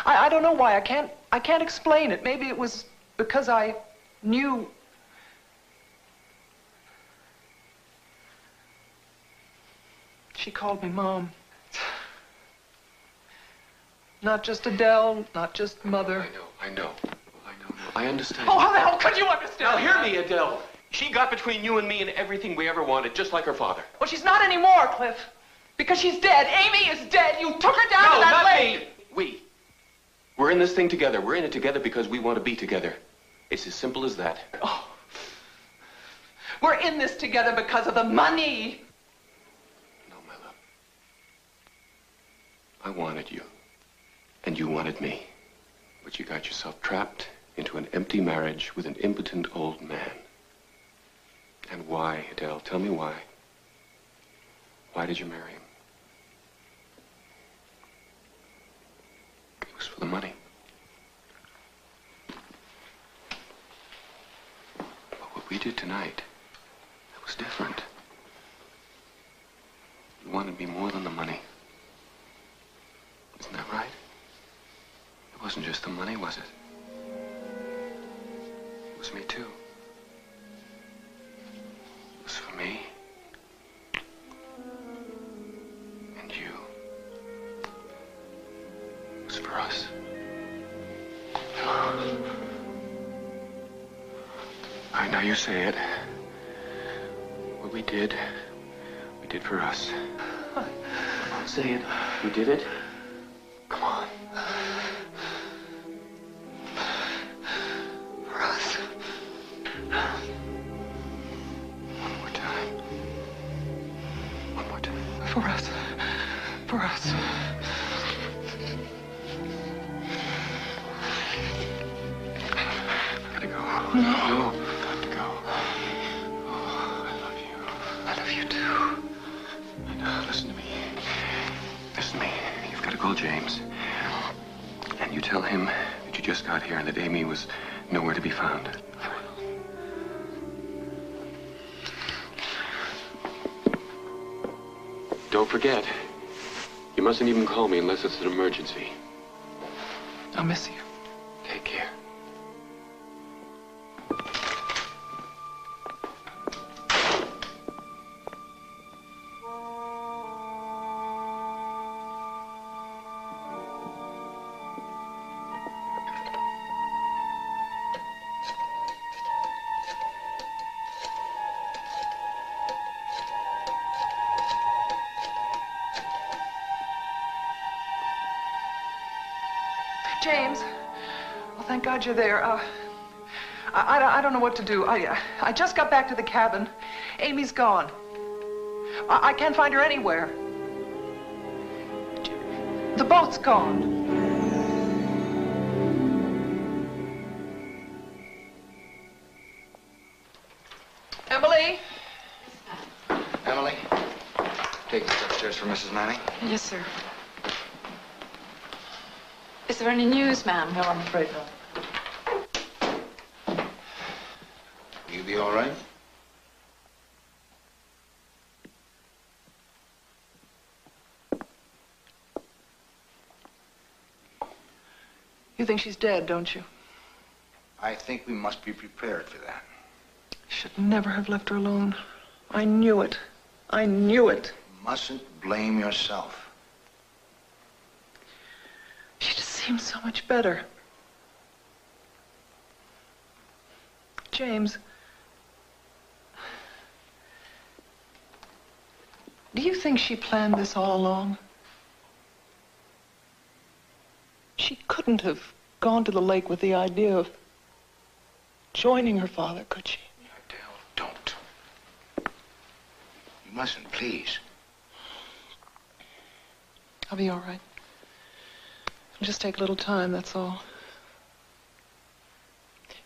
Speaker 5: I don't know why. I can't explain it. Maybe it was because I knew. She called me Mom. Not just Adele, not just Mother.
Speaker 4: I know. I understand.
Speaker 5: Oh, how the hell could you understand?
Speaker 4: Now, hear me, Adele. She got between you and me and everything we ever wanted, just like her father.
Speaker 5: Well, she's not anymore, Cliff. Because she's dead. Amy is dead. You took her down to that lake.
Speaker 4: No, not me. We're in this thing together. We're in it together because we want to be together. It's as simple as that.
Speaker 5: Oh. We're in this together because of the money.
Speaker 4: No, my love. I wanted you. And you wanted me. But you got yourself trapped into an empty marriage with an impotent old man. And why, Adele? Tell me why. Why did you marry him? It was for the money. But what we did tonight, it was different. You wanted me more than the money. Isn't that right? It wasn't just the money, was it? It was me, too. It was for me. And you. It was for us. All right, now you say it. What we did for us. Come on, say it. We did it. Come on.
Speaker 5: For us.
Speaker 4: One more time. One more time.
Speaker 5: For us. For us.
Speaker 4: I gotta go.
Speaker 5: No.
Speaker 4: No, got to go. Oh, I love you.
Speaker 5: I love you too.
Speaker 4: I know. Listen to me. Listen to me. You've got to call James. And you tell him that you just got here and that Amy was nowhere to be found. Don't forget, you mustn't even call me unless it's an emergency.
Speaker 5: I'll miss you.
Speaker 4: Take care.
Speaker 5: James. Well, thank God you're there. I don't know what to do. I just got back to the cabin. Amy's gone. I can't find her anywhere. The boat's gone. Emily?
Speaker 8: Emily, take this upstairs for Mrs. Manning.
Speaker 9: Yes, sir. Is there any news, ma'am?
Speaker 5: No, I'm afraid not.
Speaker 8: You be all right?
Speaker 5: You think she's dead, don't you?
Speaker 8: I think we must be prepared for that.
Speaker 5: Should never have left her alone. I knew it. I knew it.
Speaker 8: You mustn't blame yourself.
Speaker 5: She just seems so much better. James, do you think she planned this all along? couldn't have gone to the lake with the idea of joining her father, could she?
Speaker 8: Adele, don't. You mustn't, please.
Speaker 5: I'll be all right. It'll just take a little time, that's all.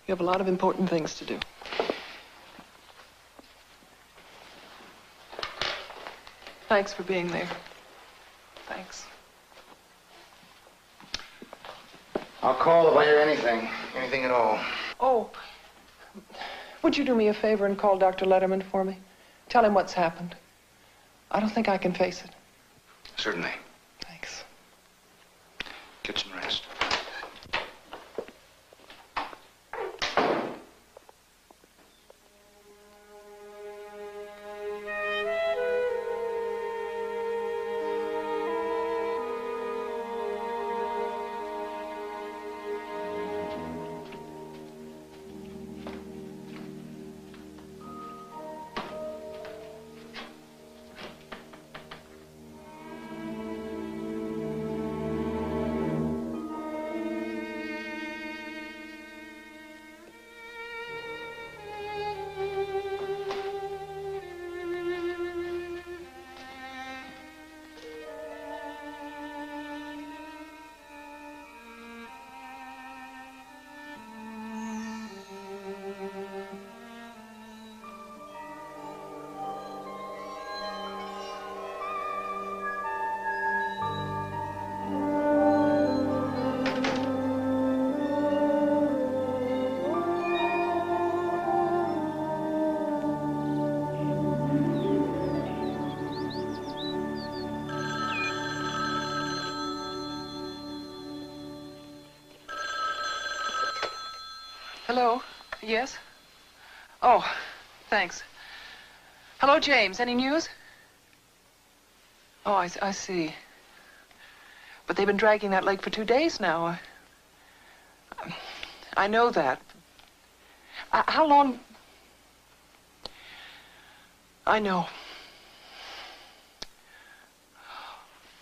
Speaker 5: You have a lot of important things to do. Thanks for being there. Thanks.
Speaker 8: I'll call if I hear anything at all.
Speaker 5: Oh, would you do me a favor and call Dr. Letterman for me? Tell him what's happened. I don't think I can face it.
Speaker 8: Certainly.
Speaker 5: Thanks.
Speaker 8: Get some rest.
Speaker 5: Hello? Yes? Oh, thanks. Hello, James. Any news? Oh, I see. But they've been dragging that lake for 2 days now. I know that. How long? I know.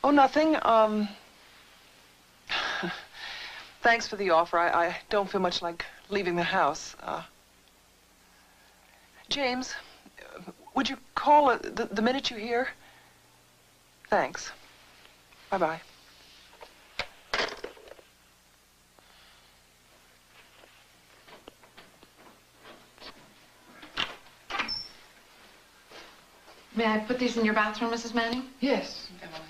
Speaker 5: Oh, nothing. Thanks for the offer. I don't feel much like leaving the house. James, would you call the minute you hear? Thanks. Bye-bye.
Speaker 9: May I put these in your bathroom, Mrs. Manning?
Speaker 5: Yes, Emily.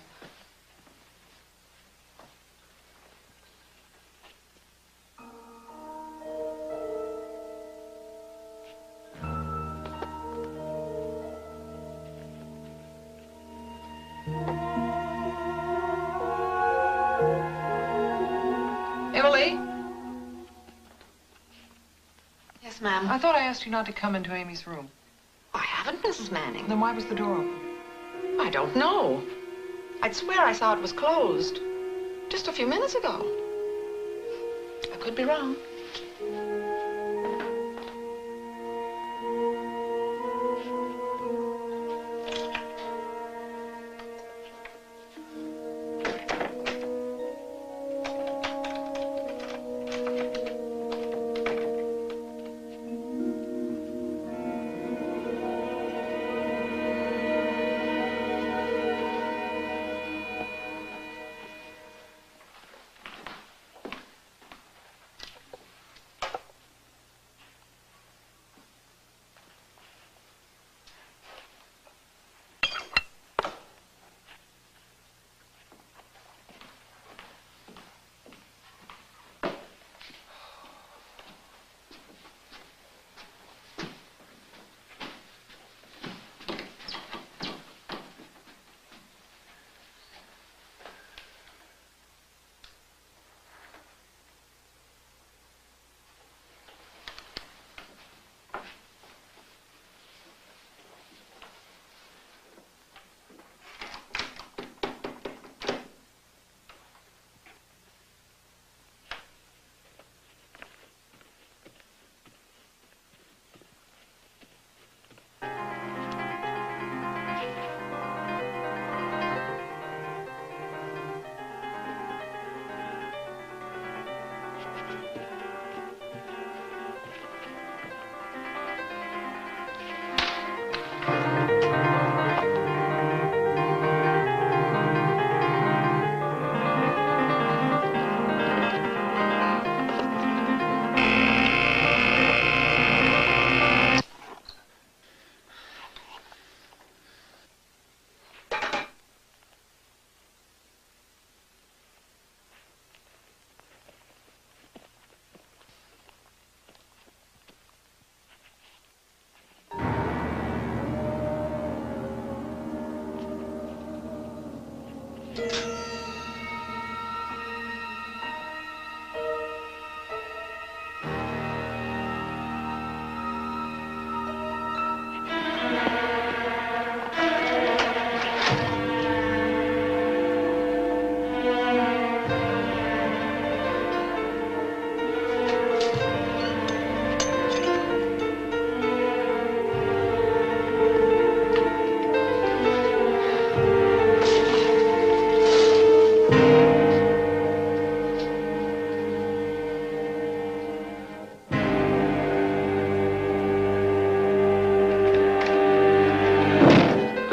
Speaker 5: Emily?
Speaker 9: Yes, ma'am.
Speaker 5: I thought I asked you not to come into Amy's room.
Speaker 9: I haven't, Mrs. Manning.
Speaker 5: Then why was the door open?
Speaker 9: I don't know. I'd swear I saw it was closed just a few minutes ago. I could be wrong.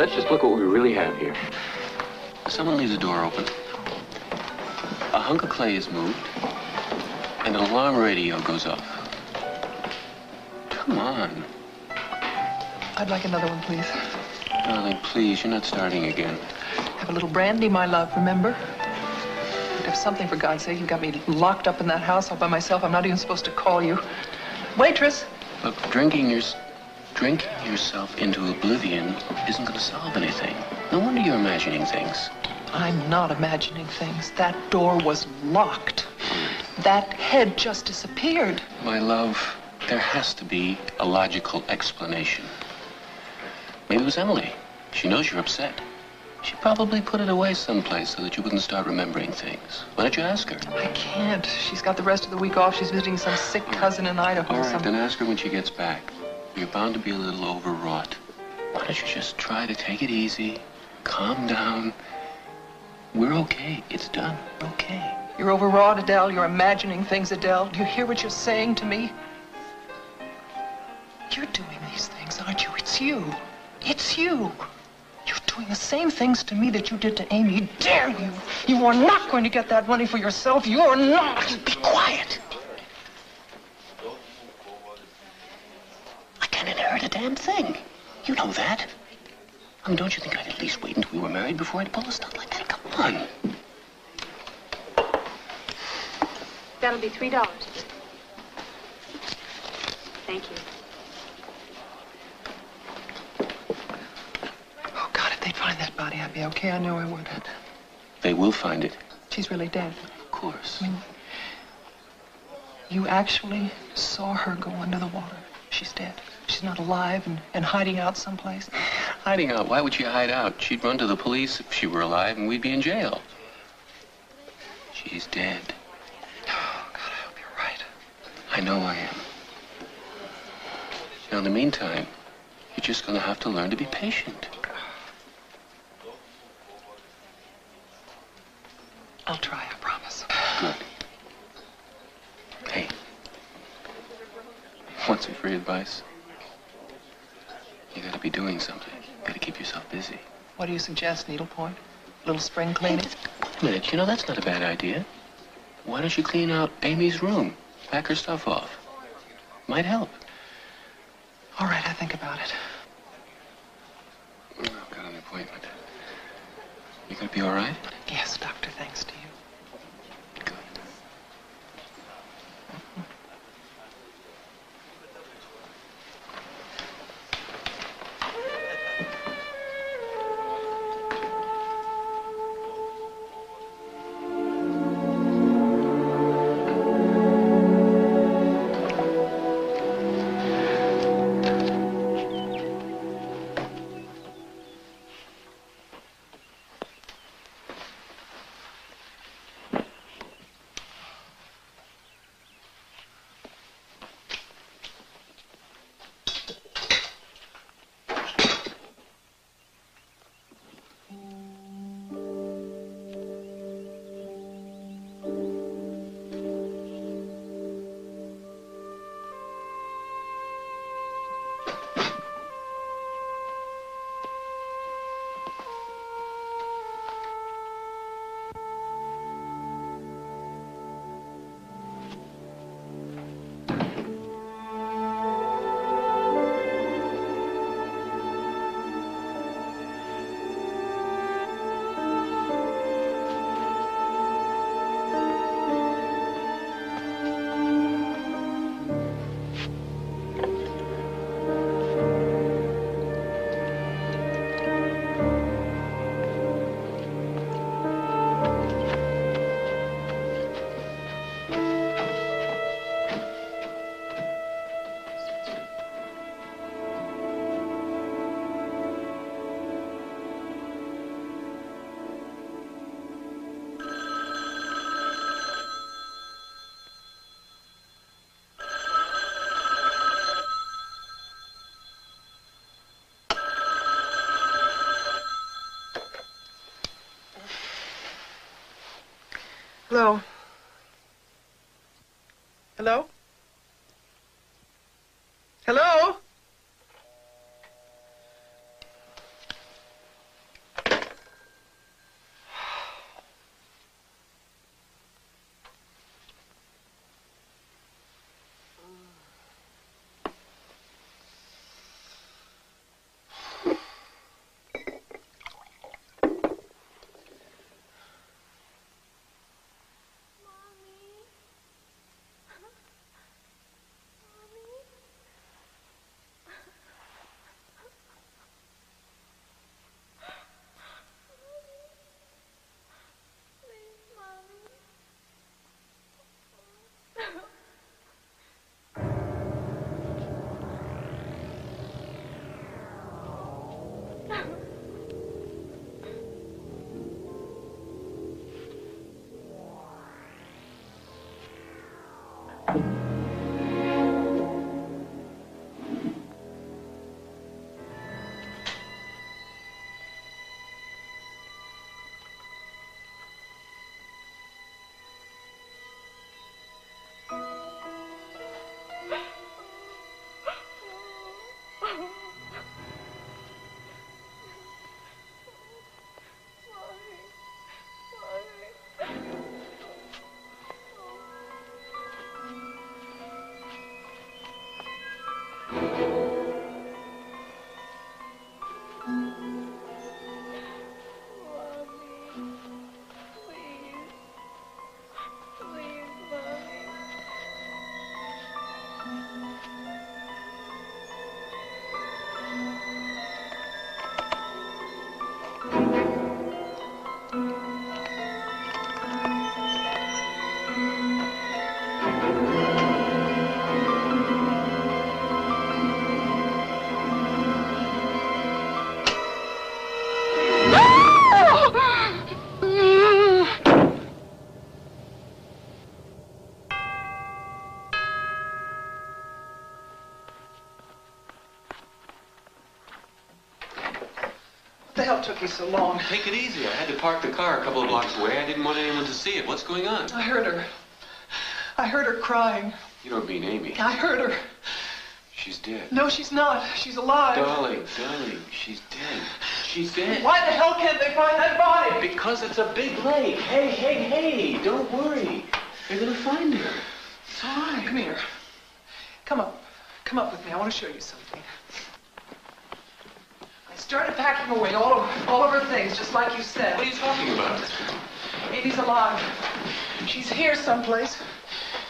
Speaker 4: let's just look what we really have here. Someone leaves the door open. A hunk of clay is moved, and an alarm radio goes off. Come on.
Speaker 5: I'd like another one, please.
Speaker 4: Darling, please, you're not starting again.
Speaker 5: Have a little brandy, my love, remember? But if something, for God's sake, you got me locked up in that house all by myself. I'm not even supposed to call you. Waitress!
Speaker 4: Look, drinking yourself into oblivion isn't going to solve anything. No wonder you're imagining things.
Speaker 5: I'm not imagining things. That door was locked. That head just disappeared.
Speaker 4: My love, there has to be a logical explanation. Maybe it was Emily. She knows you're upset. She probably put it away someplace so that you wouldn't start remembering things. Why don't you ask her?
Speaker 5: I can't. She's got the rest of the week off. She's visiting some sick cousin in Idaho.
Speaker 4: All right, then ask her when she gets back. You're bound to be a little overwrought. Why don't you just try to take it easy, calm down. We're okay. It's done. We're okay.
Speaker 5: You're overwrought, Adele. You're imagining things, Adele. Do you hear what you're saying to me? You're doing these things, aren't you? It's you. It's you. You're doing the same things to me that you did to Amy. Dare you? You are not going to get that money for yourself. You're not. Be quiet.
Speaker 4: I can't inherit a damn thing. You know that. I mean, don't you think I'd at least wait until we were married before I'd pull a stunt like that? Come on.
Speaker 3: That'll be $3. Thank you.
Speaker 5: Oh, God, if they'd find that body, I'd be okay. I knew I would.
Speaker 4: They will find it.
Speaker 5: She's really dead.
Speaker 4: Of course.
Speaker 5: I mean, you actually saw her go under the water. She's dead. She's not alive and hiding out someplace.
Speaker 4: Hiding out? Why would she hide out? She'd run to the police if she were alive, and we'd be in jail. She's dead.
Speaker 5: Oh, God, I hope you're right.
Speaker 4: I know I am. Now, in the meantime, you're just going to have to learn to be patient.
Speaker 5: I'll try, I promise.
Speaker 4: Good. Hey, want some free advice? You gotta be doing something. You gotta keep yourself busy.
Speaker 5: What do you suggest, needlepoint? A little spring cleaning?
Speaker 4: Wait a minute, you know, that's not a bad idea. Why don't you clean out Amy's room? Pack her stuff off. Might help.
Speaker 5: All right, I think about it.
Speaker 4: I've got an appointment. You gonna be all right?
Speaker 5: Yes, doctor, thanks to you.
Speaker 4: Good.
Speaker 5: Hello? Hello? Hello? hell took you so long?
Speaker 4: Take it easy. I had to park the car a couple of blocks away. I didn't want anyone to see it. What's going on?
Speaker 5: I heard her. I heard her crying.
Speaker 4: You don't mean Amy.
Speaker 5: I heard her.
Speaker 4: She's dead.
Speaker 5: No, she's not. She's alive.
Speaker 4: Darling, she's dead. She's dead.
Speaker 5: Why the hell can't they find that body?
Speaker 4: Because it's a big lake. Hey, don't worry. They're gonna find her.
Speaker 5: It's all right. Come here. Come up. Come up with me. I want to show you something. I started packing away all of her things, just like you said.
Speaker 4: What are you talking about?
Speaker 5: Amy's alive. She's here someplace.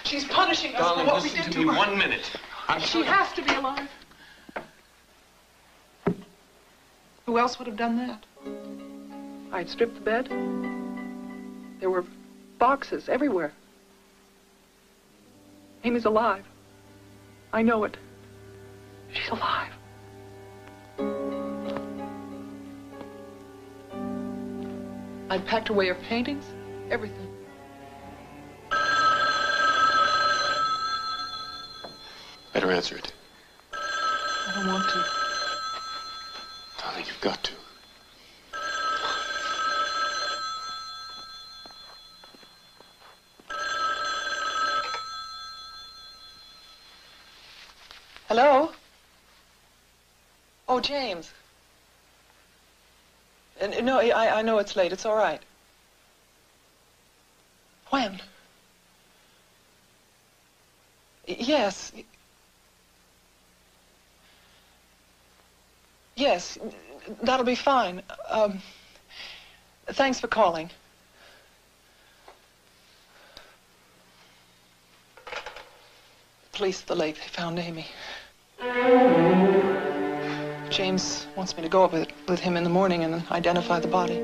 Speaker 5: She's punishing us
Speaker 4: Darling,
Speaker 5: for what we
Speaker 4: listen
Speaker 5: did
Speaker 4: to
Speaker 5: to
Speaker 4: me
Speaker 5: her.
Speaker 4: 1 minute.
Speaker 5: She has to be alive. Who else would have done that? I'd stripped the bed. There were boxes everywhere. Amy's alive. I know it. She's alive. I'd packed away her paintings, everything.
Speaker 4: Better answer it.
Speaker 5: I don't want to.
Speaker 4: Darling, you've got to.
Speaker 5: Hello? Oh, James. No, I know it's late. It's all right. When? Yes. Yes, that'll be fine. Thanks for calling. Police at the lake, they found Amy. James wants me to go up with him in the morning and identify the body.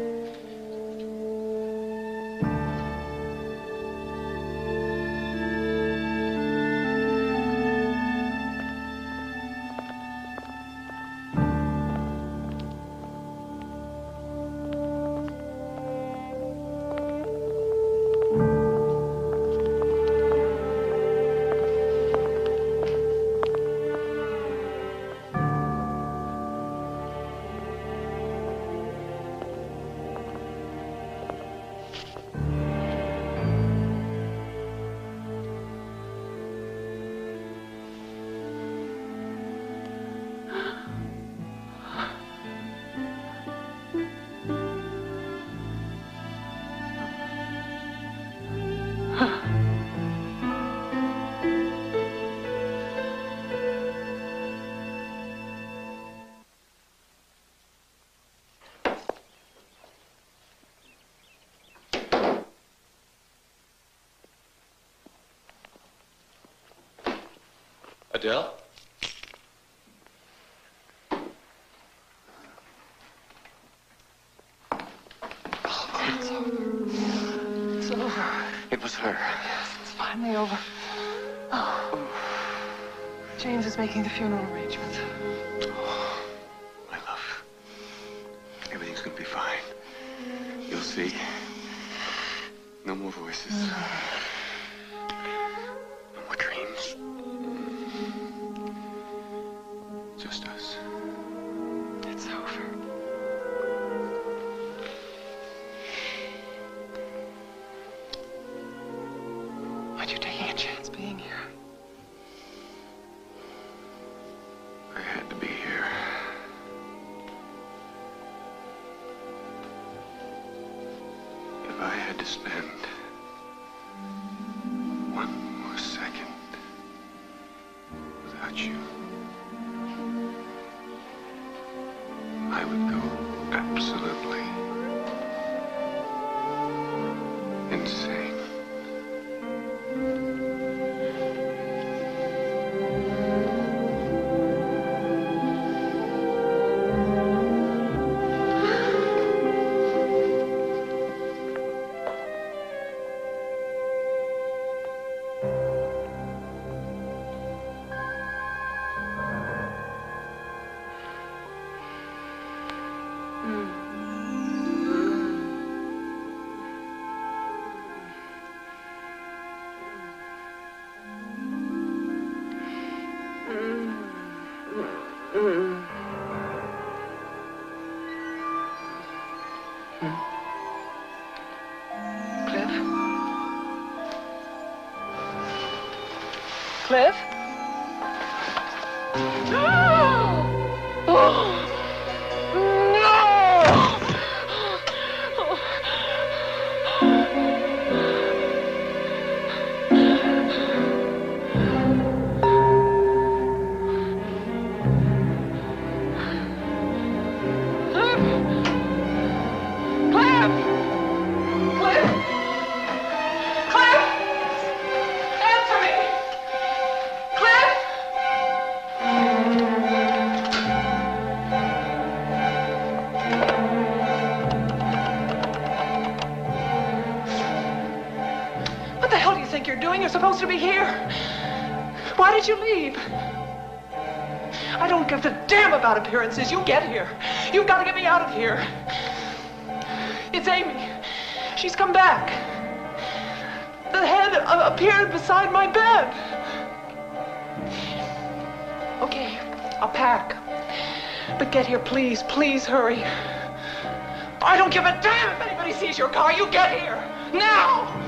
Speaker 10: Adele?
Speaker 5: It's over. It's over.
Speaker 4: It was her.
Speaker 5: Yes, it's finally over. Oh. James is making the funeral arrangements.
Speaker 4: Oh, my love. Everything's gonna be fine. You'll see. No more voices. No more dreams. Just us.
Speaker 5: It's over. But you're taking a chance being here.
Speaker 4: I had to be here. If I had to spend one more second without you, I would go absolutely insane.
Speaker 5: Cliff? You're supposed to be here. Why did you leave? I don't give a damn about appearances. You get here. You've got to get me out of here. It's Amy. She's come back. The head appeared beside my bed. Okay, I'll pack. But get here, please. Please hurry. I don't give a damn if anybody sees your car. You get here. Now!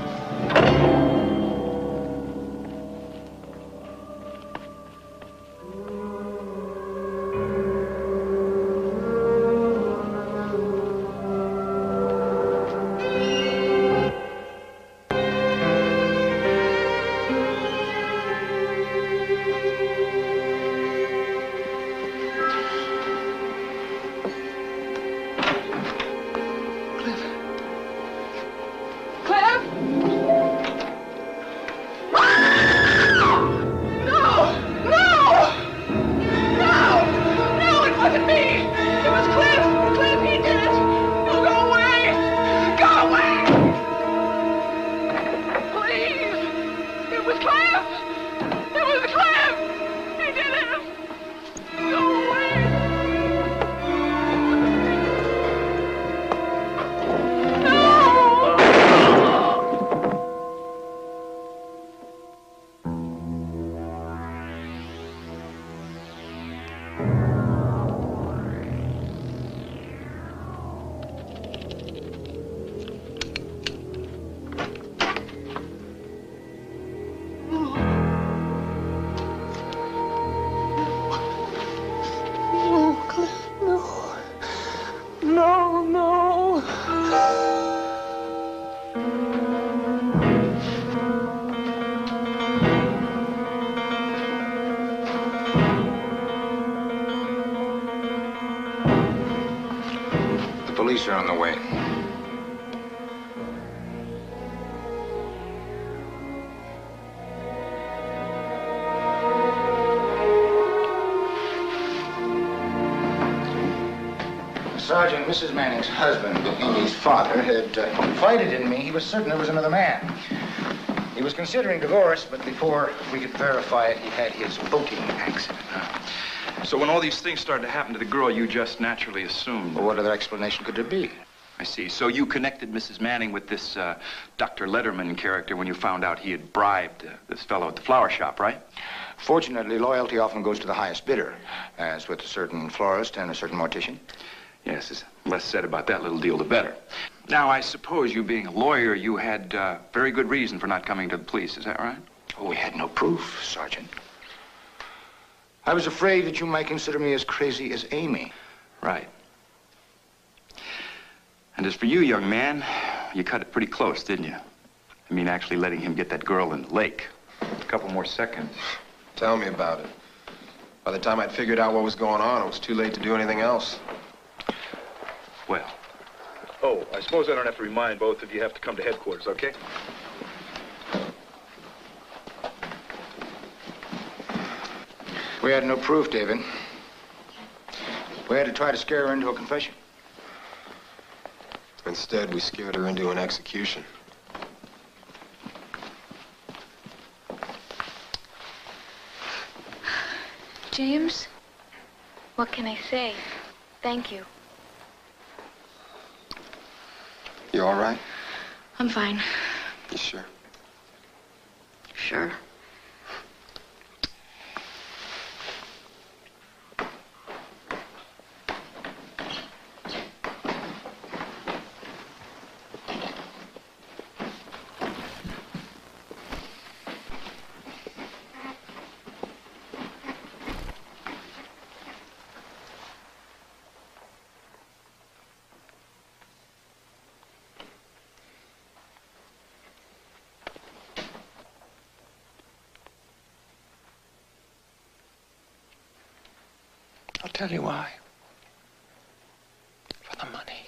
Speaker 8: Police are on the way. Sergeant, Mrs. Manning's husband, Amy's father, had confided in me he was certain there was another man. He was considering divorce, but before we could verify it, he had his boating accident.
Speaker 2: So when all these things started to happen to the girl, you just naturally assumed...
Speaker 8: Well, what other explanation could there be?
Speaker 2: I see. So you connected Mrs. Manning with this Dr. Letterman character when you found out he had bribed this fellow at the flower shop, right?
Speaker 8: Fortunately, loyalty often goes to the highest bidder, as with a certain florist and a certain mortician.
Speaker 2: Yes, there's less said about that little deal, the better. Now, I suppose you being a lawyer, you had very good reason for not coming to the police. Is that right?
Speaker 8: Oh, we had no proof, Sergeant. I was afraid that you might consider me as crazy as Amy.
Speaker 2: Right. And as for you, young man, you cut it pretty close, didn't you? I mean, actually letting him get that girl in the lake. A couple more seconds.
Speaker 11: Tell me about it. By the time I'd figured out what was going on, it was too late to do anything else.
Speaker 2: Well. Oh, I suppose I don't have to remind both of you have to come to headquarters, okay?
Speaker 8: We had no proof, David. We had to try to scare her into a confession.
Speaker 11: Instead, we scared her into an execution.
Speaker 3: James, what can I say? Thank you.
Speaker 11: You all right?
Speaker 3: I'm fine.
Speaker 11: You sure?
Speaker 3: Sure.
Speaker 11: tell you why. For the money.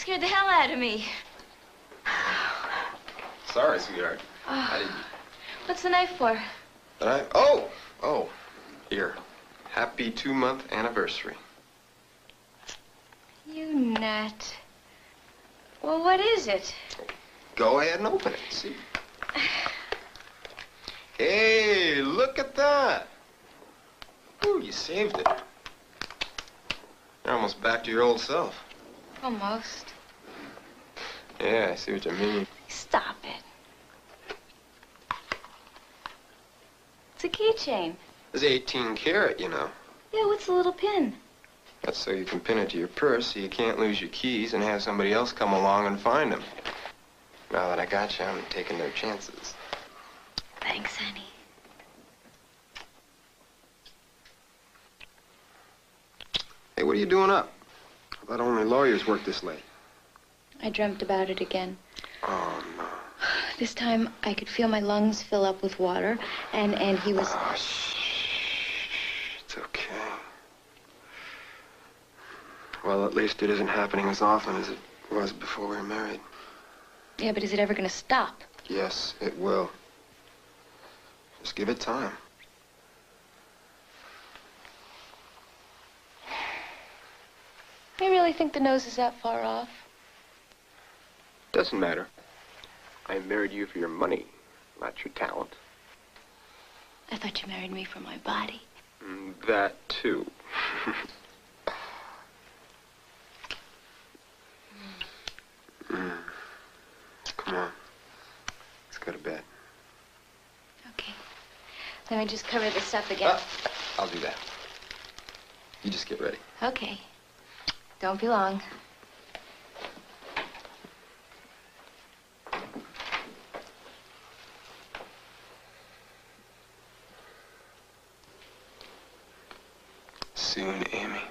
Speaker 3: scared the hell out of me.
Speaker 11: Sorry, sweetheart. I didn't...
Speaker 3: What's the knife for?
Speaker 11: The knife? Oh, here. Happy 2-month anniversary.
Speaker 3: You nut. Well, what is it?
Speaker 11: Go ahead and open it. See. Hey, look at that. Ooh, you saved it. You're almost back to your old self.
Speaker 3: Almost.
Speaker 11: Yeah, I see what you mean.
Speaker 3: Stop it. It's a keychain.
Speaker 11: It's 18 karat, you know.
Speaker 3: Yeah, what's the little pin?
Speaker 11: That's so you can pin it to your purse so you can't lose your keys and have somebody else come along and find them. Now that I got you, I'm taking no chances.
Speaker 3: Thanks, honey.
Speaker 11: Hey, what are you doing up? I thought only lawyers work this late.
Speaker 3: I dreamt about it again.
Speaker 11: Oh, no.
Speaker 3: This time, I could feel my lungs fill up with water, and he was...
Speaker 11: Oh, shh. It's okay. Well, at least it isn't happening as often as it was before we were married.
Speaker 3: Yeah, but is it ever going to stop?
Speaker 11: Yes, it will. Just give it time.
Speaker 3: You really think the nose is that far off?
Speaker 11: Doesn't matter. I married you for your money, not your talent.
Speaker 3: I thought you married me for my body.
Speaker 11: That, too. Come on. Let's go to bed.
Speaker 3: Okay. Let me just cover this up again.
Speaker 11: I'll do that. You just get ready.
Speaker 3: Okay. Don't be long.
Speaker 11: Soon, Amy.